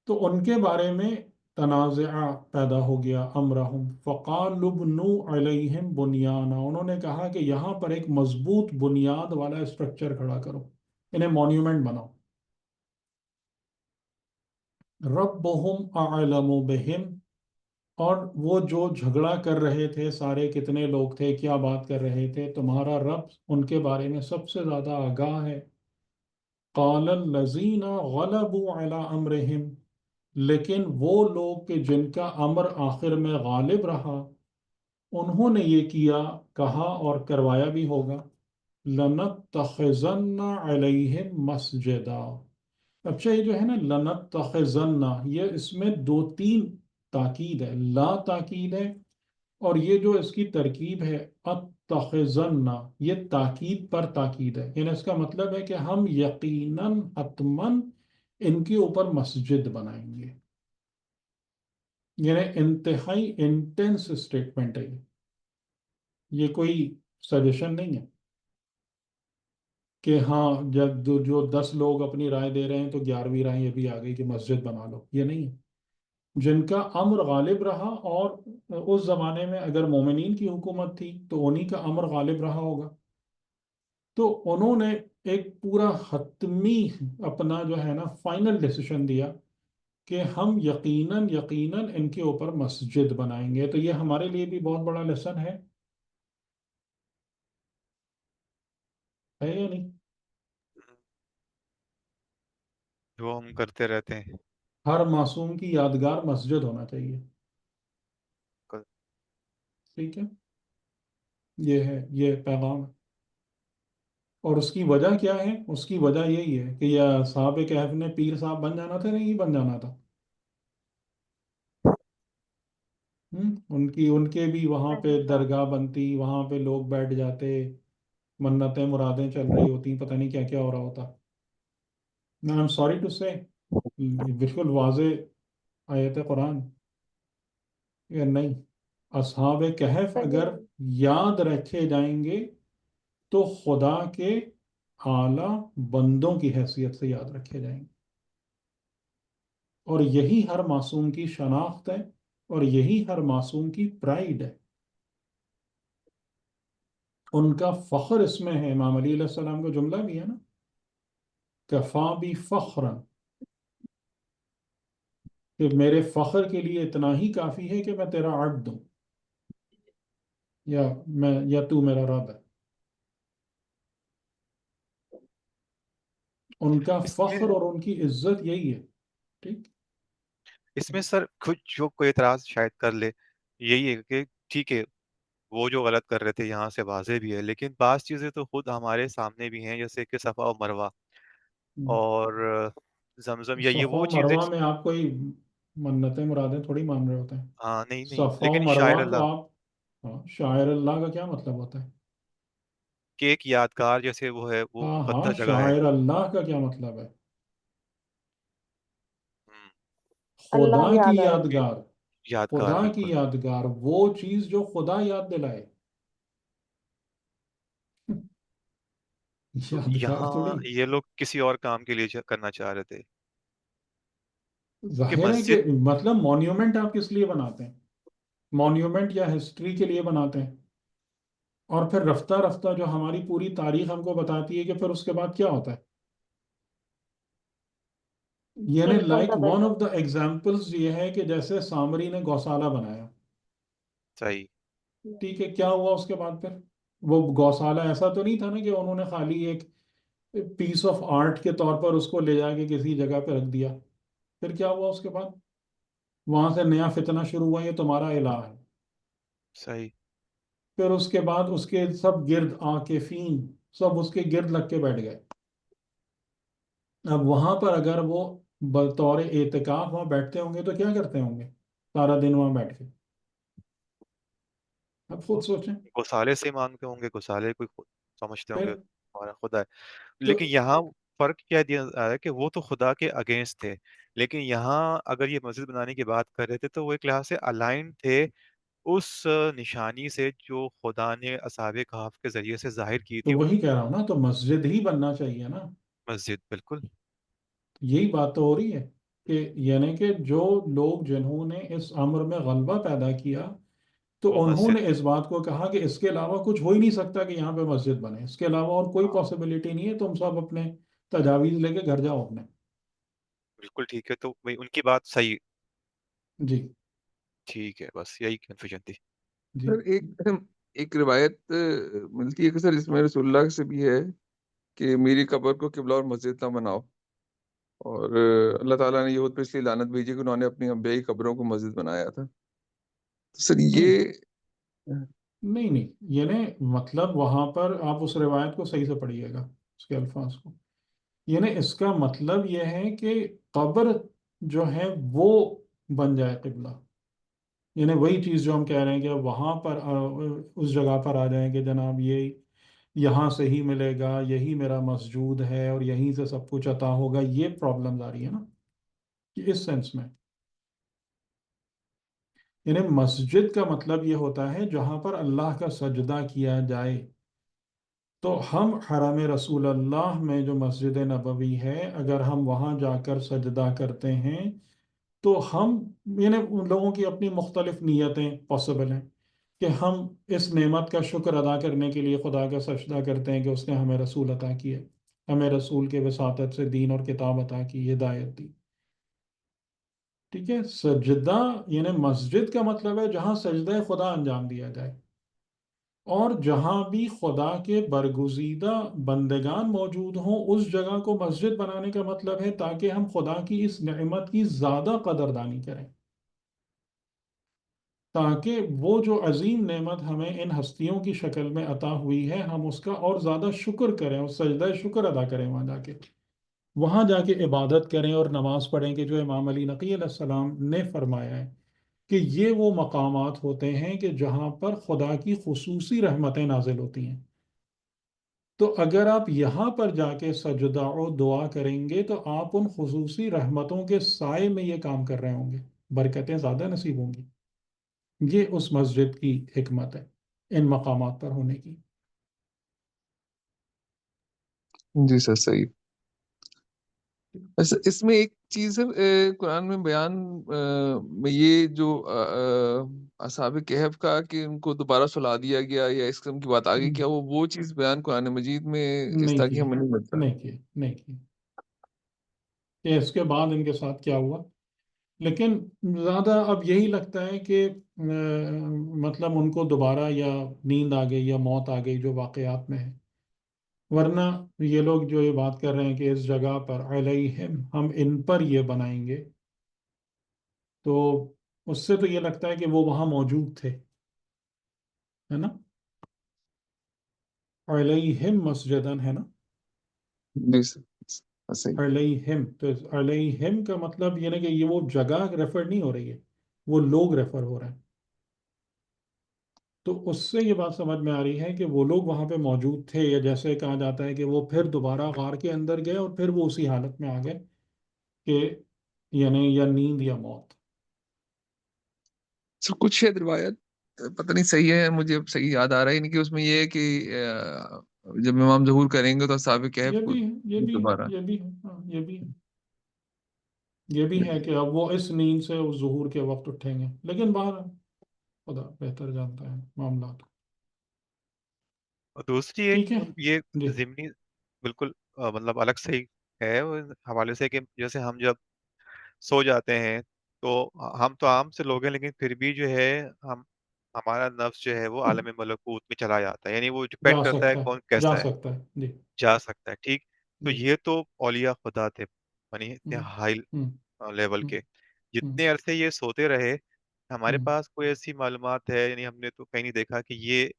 Speaker 1: تو ان کے بارے میں تنازعہ پیدا ہو گیا. امرہم فقالوا ابنوا علیہم بنیانا، انہوں نے کہا کہ یہاں پر ایک مضبوط بنیاد والا اسٹرکچر کھڑا کرو، انہیں مونیومنٹ بناؤ. ربہم اعلم بہم، اور وہ جو جھگڑا کر رہے تھے سارے، کتنے لوگ تھے، کیا بات کر رہے تھے، تمہارا رب ان کے بارے میں سب سے زیادہ آگاہ ہے. قال الذین غلبوا علی امرہم، لیکن وہ لوگ کہ جن کا امر آخر میں غالب رہا، انہوں نے یہ کیا، کہا اور کروایا بھی ہوگا. لَنَتَّخِذَنَّ عَلَيْهِمْ مَسْجِدًا. اچھا یہ جو ہے نا لَنَتَّخِذَنَّ، یہ اس میں دو تین تاکید ہے، لا تاکید ہے، اور یہ جو اس کی ترکیب ہے اتخذن، یہ تاکید پر تاکید ہے. یعنی اس کا مطلب ہے کہ ہم یقیناً حتماً ان کے اوپر مسجد بنائیں گے. یعنی انتہائی انٹینس اسٹیٹمنٹ ہے یہ کوئی سجیشن نہیں ہے کہ ہاں جب جو 10 لوگ اپنی رائے دے رہے ہیں تو 11ویں رائے یہ بھی آ گئی کہ مسجد بنا لو. یہ نہیں ہے. جن کا امر غالب رہا، اور اس زمانے میں اگر مومنین کی حکومت تھی تو انہی کا امر غالب رہا ہوگا، تو انہوں نے ایک پورا حتمی اپنا جو ہے نا فائنل ڈیسیشن دیا کہ ہم یقیناً یقیناً ان کے اوپر مسجد بنائیں گے. تو یہ ہمارے لیے بھی بہت بڑا لیسن ہے یا نہیں؟
Speaker 4: وہ ہم کرتے رہتے ہیں.
Speaker 1: ہر معصوم کی یادگار مسجد ہونا چاہیے. ٹھیک ہے، یہ ہے، یہ پیغام ہے. اور اس کی وجہ کیا ہے؟ اس کی وجہ یہی ہے کہ یہ اصحاب کہف نے پیر صاحب بن جانا تھا، نہیں بن جانا تھا. ان کے بھی وہاں پہ
Speaker 2: صحیح بات.
Speaker 1: درگاہ بنتی، وہاں پہ لوگ بیٹھ جاتے، منتیں مرادیں چل رہی ہوتی، پتہ نہیں کیا کیا ہو رہا ہوتا. آئی ایم سوری ٹو سے، بالکل واضح آیت قرآن یا نہیں. اصحاب کہف
Speaker 2: صحیح
Speaker 1: اگر
Speaker 2: ہے.
Speaker 1: یاد رکھے جائیں گے تو خدا کے اعلیٰ بندوں کی حیثیت سے یاد رکھے جائیں گے. اور یہی ہر معصوم کی شناخت ہے، اور یہی ہر معصوم کی پرائیڈ ہے. ان کا فخر اس میں ہے. امام علی علیہ السلام کا جملہ بھی ہے نا، کفا بھی فخرا، کہ میرے فخر کے لیے اتنا ہی کافی ہے کہ میں تیرا عبد ہوں، یا تو میرا رب ہے. ان کا
Speaker 4: اس میں
Speaker 1: فخر اور ان کی عزت یہی ہے. ٹھیک.
Speaker 4: اس میں سر خود جو کوئی اعتراض شاید کر لے، یہی ہے کہ ٹھیک ہے وہ جو غلط کر رہے تھے یہاں سے واضح بھی ہے، لیکن بعض چیزیں تو خود ہمارے سامنے بھی ہیں، جیسے کہ صفا و مروہ اور زمزم، یا یہ
Speaker 1: صفا
Speaker 4: وہ
Speaker 1: و
Speaker 4: چیزیں.
Speaker 1: مروہ میں آپ کوئی منتیں مرادیں تھوڑی مان رہے ہوتے ہیں.
Speaker 4: ہاں نہیں نہیں،
Speaker 1: صفا و
Speaker 4: لیکن شاعر
Speaker 1: مروہ تو
Speaker 4: اللہ
Speaker 1: آپ، ہاں، شاعر اللہ کا کیا مطلب ہوتا ہے؟
Speaker 4: کہ ایک یادگار جیسے وہ ہے، وہ
Speaker 1: ہاں ہاں،
Speaker 4: مقدس جگہ ہے.
Speaker 1: شاعر اللہ کا کیا مطلب ہے؟
Speaker 4: ہم،
Speaker 1: خدا
Speaker 2: اللہ
Speaker 1: کی
Speaker 2: یاد آئے.
Speaker 1: یادگار.
Speaker 4: یادگار
Speaker 1: خدا کی
Speaker 4: بالکل.
Speaker 1: یادگار، وہ چیز جو خدا یاد دلائے.
Speaker 4: تو
Speaker 1: یادگار
Speaker 4: یہاں
Speaker 1: تھوڑی.
Speaker 4: یہ لوگ کسی اور کام کے لیے کرنا چاہ رہے تھے کہ
Speaker 1: ظاہر ہے کہ
Speaker 4: مسجد.
Speaker 1: مطلب مونیومنٹ آپ کس لیے بناتے ہیں؟ مونیومنٹ یا ہسٹری کے لیے بناتے ہیں. اور پھر رفتہ رفتہ جو ہماری پوری تاریخ ہم کو بتاتی ہے کہ پھر اس کے بعد کیا ہوتا ہے. یعنی
Speaker 2: ایک
Speaker 1: لائک
Speaker 2: بندہ
Speaker 1: ون
Speaker 2: بیٹھا
Speaker 1: آف دا
Speaker 2: ہوتا
Speaker 1: ایگزامپلز یہ ہے کہ جیسے سامری نے گوشالہ بنایا.
Speaker 4: صحیح.
Speaker 2: ہے.
Speaker 1: ٹھیک ہے، کیا ہوا اس کے بعد پھر؟ وہ گوشالہ ایسا تو نہیں تھا نا کہ انہوں نے خالی ایک پیس آف آرٹ کے طور پر اس کو لے جا کے کسی جگہ پہ رکھ دیا. پھر کیا ہوا اس کے بعد؟ وہاں سے نیا فتنہ شروع ہوا، یہ تمہارا الہ ہے.
Speaker 4: صحیح.
Speaker 1: پھر اس کے بعد اس کے سب گرد عاکفین سب اس کے گرد لگ کے بیٹھ گئے. اب وہاں پر اگر وہ بطور اعتکاف وہاں بیٹھتے ہوں گے تو کیا کرتے ہوں گے سارا دن وہاں بیٹھ کے؟ اب خود سوچیں.
Speaker 4: گسالے سے مانگتے ہوں گے، گسالے کوئی سمجھتے ہوں گے
Speaker 1: پھر
Speaker 4: ہمارا خدا ہے.
Speaker 1: تو
Speaker 4: لیکن یہاں فرق کیا دیا جا رہا ہے کہ وہ تو خدا کے اگینسٹ تھے، لیکن یہاں اگر یہ مسجد بنانے کی بات کر رہے تھے تو وہ ایک لحاظ سے الائن تھے اس نشانی سے جو خدا نے اصحاب کہف کے ذریعے سے ظاہر کی
Speaker 1: تو
Speaker 4: تھی.
Speaker 1: وہی کہہ رہا ہوں نا، تو مسجد ہی بننا چاہیے نا.
Speaker 4: مسجد بالکل.
Speaker 1: یہی بات تو ہو رہی ہے کہ یعنی کہ جو لوگ جنہوں نے اس امر میں غلبہ پیدا کیا تو
Speaker 4: وہ
Speaker 1: انہوں
Speaker 4: مسجد.
Speaker 1: نے اس بات کو کہا کہ اس کے علاوہ کچھ ہو ہی نہیں سکتا کہ یہاں پہ مسجد بنے، اس کے علاوہ اور کوئی
Speaker 4: ہاں
Speaker 1: پاسبلٹی نہیں ہے. تم سب اپنے تجاویز لے کے گھر جاؤ اپنے.
Speaker 4: بالکل ٹھیک ہے، تو بھائی ان کی بات صحیح.
Speaker 1: جی.
Speaker 4: ٹھیک ہے، بس یہی کنفیوژن تھی.
Speaker 1: جی.
Speaker 5: سر ایک روایت ملتی ہے کہ سر اس میں رسول اللہ سے بھی ہے کہ میری قبر کو قبلہ اور مسجد نہ بناؤ، اور اللہ تعالیٰ نے یہود پہ اس لیے لعنت بھیجی کہ انہوں نے اپنی انبیاء کی قبروں کو مسجد بنایا تھا. تو سر
Speaker 1: نہیں
Speaker 5: یہ
Speaker 1: نہیں نہیں، یعنی مطلب وہاں پر آپ اس روایت کو صحیح سے پڑھیے گا، اس کے الفاظ کو. یعنی اس کا مطلب یہ ہے کہ قبر جو ہے وہ بن جائے قبلہ. یعنی وہی چیز جو ہم کہہ رہے ہیں کہ وہاں پر اس جگہ پر آ جائیں کہ جناب یہ یہاں سے ہی ملے گا، یہی میرا مسجود ہے اور یہیں سے سب کچھ عطا ہوگا. یہ پرابلم آ رہی ہے نا کہ اس سینس میں. یعنی مسجد کا مطلب یہ ہوتا ہے جہاں پر اللہ کا سجدہ کیا جائے. تو ہم حرم رسول اللہ میں جو مسجد نبوی ہے اگر ہم وہاں جا کر سجدہ کرتے ہیں تو ہم، یعنی ان لوگوں کی اپنی مختلف نیتیں پاسبل ہیں کہ ہم اس نعمت کا شکر ادا کرنے کے لیے خدا کا سجدہ کرتے ہیں کہ اس نے ہمیں رسول عطا کیے، ہمیں رسول کے وساطت سے دین اور کتاب عطا کی، ہدایت دی. ٹھیک ہے، سجدہ یعنی مسجد کا مطلب ہے جہاں سجدہ خدا انجام دیا جائے، اور جہاں بھی خدا کے برگزیدہ بندگان موجود ہوں اس جگہ کو مسجد بنانے کا مطلب ہے تاکہ ہم خدا کی اس نعمت کی زیادہ قدردانی کریں، تاکہ وہ جو عظیم نعمت ہمیں ان ہستیوں کی شکل میں عطا ہوئی ہے ہم اس کا اور زیادہ شکر کریں اور سجدہ شکر ادا کریں، وہاں جا کے عبادت کریں اور نماز پڑھیں کہ جو امام علی نقی علیہ السلام نے فرمایا ہے کہ یہ وہ مقامات ہوتے ہیں کہ جہاں پر خدا کی خصوصی رحمتیں نازل ہوتی ہیں۔ تو اگر آپ یہاں پر جا کے سجدہ و دعا کریں گے تو آپ ان خصوصی رحمتوں کے سائے میں یہ کام کر رہے ہوں گے، برکتیں زیادہ نصیب ہوں گی۔ یہ اس مسجد کی حکمت ہے ان مقامات پر ہونے کی۔
Speaker 5: جی سر صحیح۔ اس میں ایک چیز ہے قرآن میں بیان میں یہ جو اصحاب کہف کا کہ ان کو دوبارہ سلا دیا گیا یا اس قسم کی بات آ گئی، کیا وہ چیز بیان قرآن مجید میں اس طرح کی ہمیں نہیں ملتا؟
Speaker 1: نہیں کی کہ اس کے بعد ان کے ساتھ کیا ہوا، لیکن زیادہ اب یہی لگتا ہے کہ مطلب ان کو دوبارہ یا نیند آ گئی یا موت آ گئی جو واقعات میں ہے، ورنہ یہ لوگ جو یہ بات کر رہے ہیں کہ اس جگہ پر علیہم ہم ان پر یہ بنائیں گے، تو اس سے تو یہ لگتا ہے کہ وہ وہاں موجود تھے، ہے نا؟ علیہم مسجدن ہے نا،
Speaker 5: جی سر صحیح۔
Speaker 1: علیہم، تو علیہم کا مطلب یہ نہیں کہ یہ وہ جگہ ریفر نہیں ہو رہی ہے، وہ لوگ ریفر ہو رہے ہیں، تو اس سے یہ بات سمجھ میں آ رہی ہے کہ وہ لوگ وہاں پہ موجود تھے، یا جیسے کہا جاتا ہے کہ وہ پھر دوبارہ غار کے اندر گئے اور پھر وہ اسی حالت میں آ گئے کہ یعنی یا نیند یا موت۔
Speaker 5: سر کچھ شاید روایت پتہ نہیں صحیح ہے، مجھے اب صحیح یاد آ رہا ہے نہیں، کہ اس میں یہ ہے کہ جب امام ظہور کریں گے تو اصحاب کہف
Speaker 1: یہ
Speaker 5: کو
Speaker 1: بھی ہے، یہ بھی ہے،
Speaker 5: دوبارہ۔
Speaker 1: یہ بھی ہے، ہاں یہ بھی ہے، یہ بھی ہے کہ اب وہ اس نیند سے اس ظہور کے وقت اٹھیں گے، لیکن باہر خدا بہتر جانتا ہے معاملات کو۔
Speaker 4: اور دوسری ایک
Speaker 1: ٹھیک ہے
Speaker 4: یہ
Speaker 1: جی،
Speaker 4: ضمنی بالکل مطلب الگ سے ہی ہے اس حوالے سے کہ جیسے ہم جب سو جاتے ہیں تو ہم تو عام سے لوگ ہیں، لیکن پھر بھی جو ہے ہم ہمارا نفس جو ہے وہ عالم ملکوت میں چلا جاتا ہے، یعنی وہ ڈپینڈ
Speaker 1: جا
Speaker 4: کرتا ہے
Speaker 1: سکتا ہے،
Speaker 4: کون
Speaker 1: جا
Speaker 4: کیسا ہے،
Speaker 1: سکتا ہے جی
Speaker 4: جا سکتا ہے، ٹھیک۔ تو
Speaker 1: جی،
Speaker 4: یہ تو اولیاء خدا تھے، یعنی اتنے
Speaker 1: ہوں
Speaker 4: ہائی
Speaker 1: ہوں
Speaker 4: لیول
Speaker 1: ہوں
Speaker 4: کے،
Speaker 1: ہوں
Speaker 4: جتنے عرصے یہ سوتے رہے ہمارے
Speaker 1: ہوں
Speaker 4: پاس کوئی ایسی معلومات ہے، یعنی ہم نے تو کہیں نہیں دیکھا کہ یہ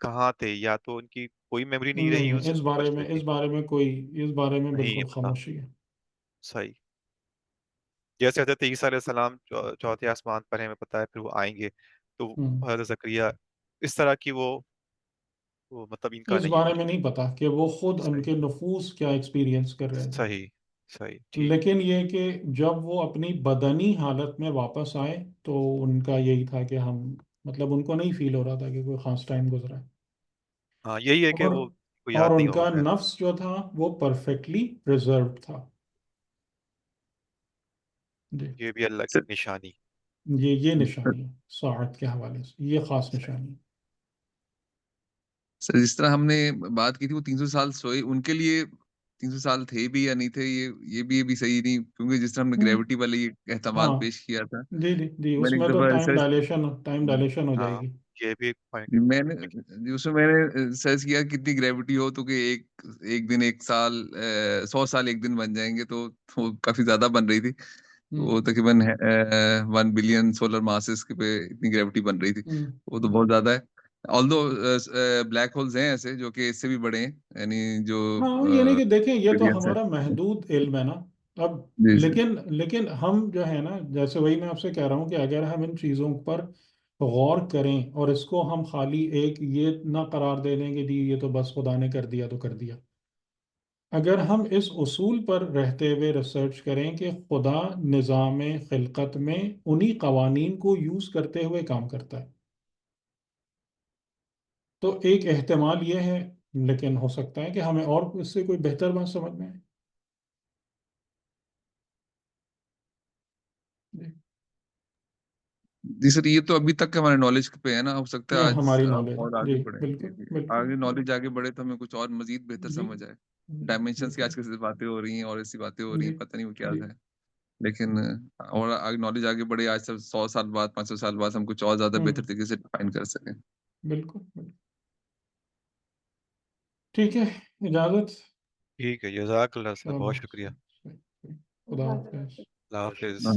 Speaker 4: کہاں تھے، یا تو ان کی کوئی میموری نہیں رہی
Speaker 1: نہیں،
Speaker 4: اس فاصلے کی،
Speaker 1: اس بارے میں کوئی، اس بارے میں
Speaker 4: نہیں یہ
Speaker 1: بالکل
Speaker 4: پتا
Speaker 1: خاموشی ہے۔
Speaker 4: صحیح۔ جیسے حضرت عیسیٰ علیہ السلام چوتھے آسمان پر ہیں، ہمیں پتا ہے پھر وہ آئیں گے، تو
Speaker 1: ہوں
Speaker 4: حضرت زکریا اس طرح کی وہ مطلب ان کا
Speaker 1: اس
Speaker 4: نہیں ہے
Speaker 1: بارے
Speaker 4: ان
Speaker 1: میں
Speaker 4: کی۔
Speaker 1: نہیں پتا کہ وہ خود ان
Speaker 4: صحیح
Speaker 1: کے نفوس کیا ایکسپیرینس کر رہے تھے،
Speaker 4: صحیح صحیح ٹھیک۔
Speaker 1: لیکن یہ کہ جب وہ اپنی بدنی حالت میں واپس آئے تو ان کا یہی تھا کہ ہم مطلب ان کو نہیں فیل ہو رہا تھا کہ کوئی خاص ٹائم گزرا ہے،
Speaker 4: ہاں یہی ہے کہ
Speaker 1: اور
Speaker 4: وہ کو یاد
Speaker 1: اور
Speaker 4: نہیں
Speaker 1: ان
Speaker 4: ہوگا
Speaker 1: کا
Speaker 4: خیر،
Speaker 1: نفس جو تھا وہ پرفیکٹلی پریزروڈ تھا جی۔
Speaker 4: یہ بھی اللہ کی
Speaker 5: سر
Speaker 4: ایک نشانی۔
Speaker 1: یہ نشانی ہے ساعت کے حوالے سے، یہ خاص
Speaker 4: صحیح
Speaker 1: نشانی ہے۔
Speaker 5: سر جس طرح ہم نے بات کی تھی وہ 300 سال سوئے، ان کے لیے 300 سال تھے بھی یا نہیں تھے، یہ بھی صحیح نہیں، کیونکہ جس طرح ہم نے
Speaker 1: ہوں
Speaker 5: گریوٹی والی احتمال
Speaker 1: ہاں
Speaker 5: پیش کیا تھا،
Speaker 1: جی جی جی،
Speaker 5: میں
Speaker 1: اس
Speaker 5: نے ایک
Speaker 1: میں تو
Speaker 5: دفعہ
Speaker 1: ٹائم
Speaker 5: ریسرچ،
Speaker 1: ڈائلیشن، ہو جائے
Speaker 4: ہاں
Speaker 1: گی۔
Speaker 4: یہ بھی ایک پوائنٹ
Speaker 5: میں نے اس میں سرچ کیا کتنی گریوٹی ہو تو کہ ایک دن 1 سال 100 سال ایک دن بن جائیں گے، تو وہ کافی زیادہ بن رہی تھی،
Speaker 1: ہوں
Speaker 5: وہ تقریباً 1 بلین سولر ماسز پہ اتنی گریوٹی بن رہی تھی،
Speaker 1: ہوں
Speaker 5: وہ تو بہت زیادہ ہے۔ آلدو بلیک ہولز ہیں ایسے جو کہ اس سے بھی بڑے ہیں، یعنی جو
Speaker 1: ہاں یعنی کہ دیکھیں یہ تو
Speaker 5: بلینس ہیں۔
Speaker 1: ہمارا محدود علم ہے نا اب،
Speaker 5: جی جی
Speaker 1: لیکن ہم جو ہے نا جیسے وہی میں آپ سے کہہ رہا ہوں کہ اگر ہم ان چیزوں پر غور کریں اور اس کو ہم خالی ایک یہ نہ قرار دے دیں کہ جی یہ تو بس خدا نے کر دیا تو کر دیا، اگر ہم اس اصول پر رہتے ہوئے ریسرچ کریں کہ خدا نظام خلقت میں انہی قوانین کو یوز کرتے ہوئے کام کرتا ہے، تو ایک احتمال یہ ہے، لیکن ہو سکتا ہے کہ ہمیں اور اس سے کوئی بہتر بات سمجھ میں آئے جی۔
Speaker 5: جی سر، یہ تو ابھی تک ہمارے نالج پہ ہے نا، ہو سکتا ہے
Speaker 1: یہ
Speaker 5: آج
Speaker 1: ہماری
Speaker 5: ہم
Speaker 1: نالج ہے
Speaker 5: اور
Speaker 1: جی،
Speaker 5: آگے بڑھیں،
Speaker 1: بالکل بالکل
Speaker 5: آگے نالج آگے بڑھے تو ہمیں کچھ اور مزید بہتر
Speaker 1: جی
Speaker 5: سمجھ آئے،
Speaker 1: جی
Speaker 5: ڈائمینشنس کی
Speaker 1: بالکل
Speaker 5: آج کل سے باتیں ہو رہی ہیں اور ایسی باتیں ہو رہی
Speaker 1: جی
Speaker 5: ہیں، پتہ نہیں وہ کیا
Speaker 1: جی
Speaker 5: ہے۔ لیکن اور نالج آگے بڑھے، آج سے 100 سال بعد 500 سال بعد ہم کچھ اور زیادہ بہتر طریقے سے ڈیفائن کر سکیں.
Speaker 1: بالکل بالکل. ٹھیک ہے، اجازت.
Speaker 4: ٹھیک ہے، جزاک اللہ سر،
Speaker 1: چلو
Speaker 4: بہت شکریہ.
Speaker 1: خدا حافظ.
Speaker 4: اللہ حافظ.
Speaker 5: ہاں.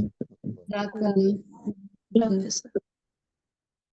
Speaker 3: رات کا نہیں.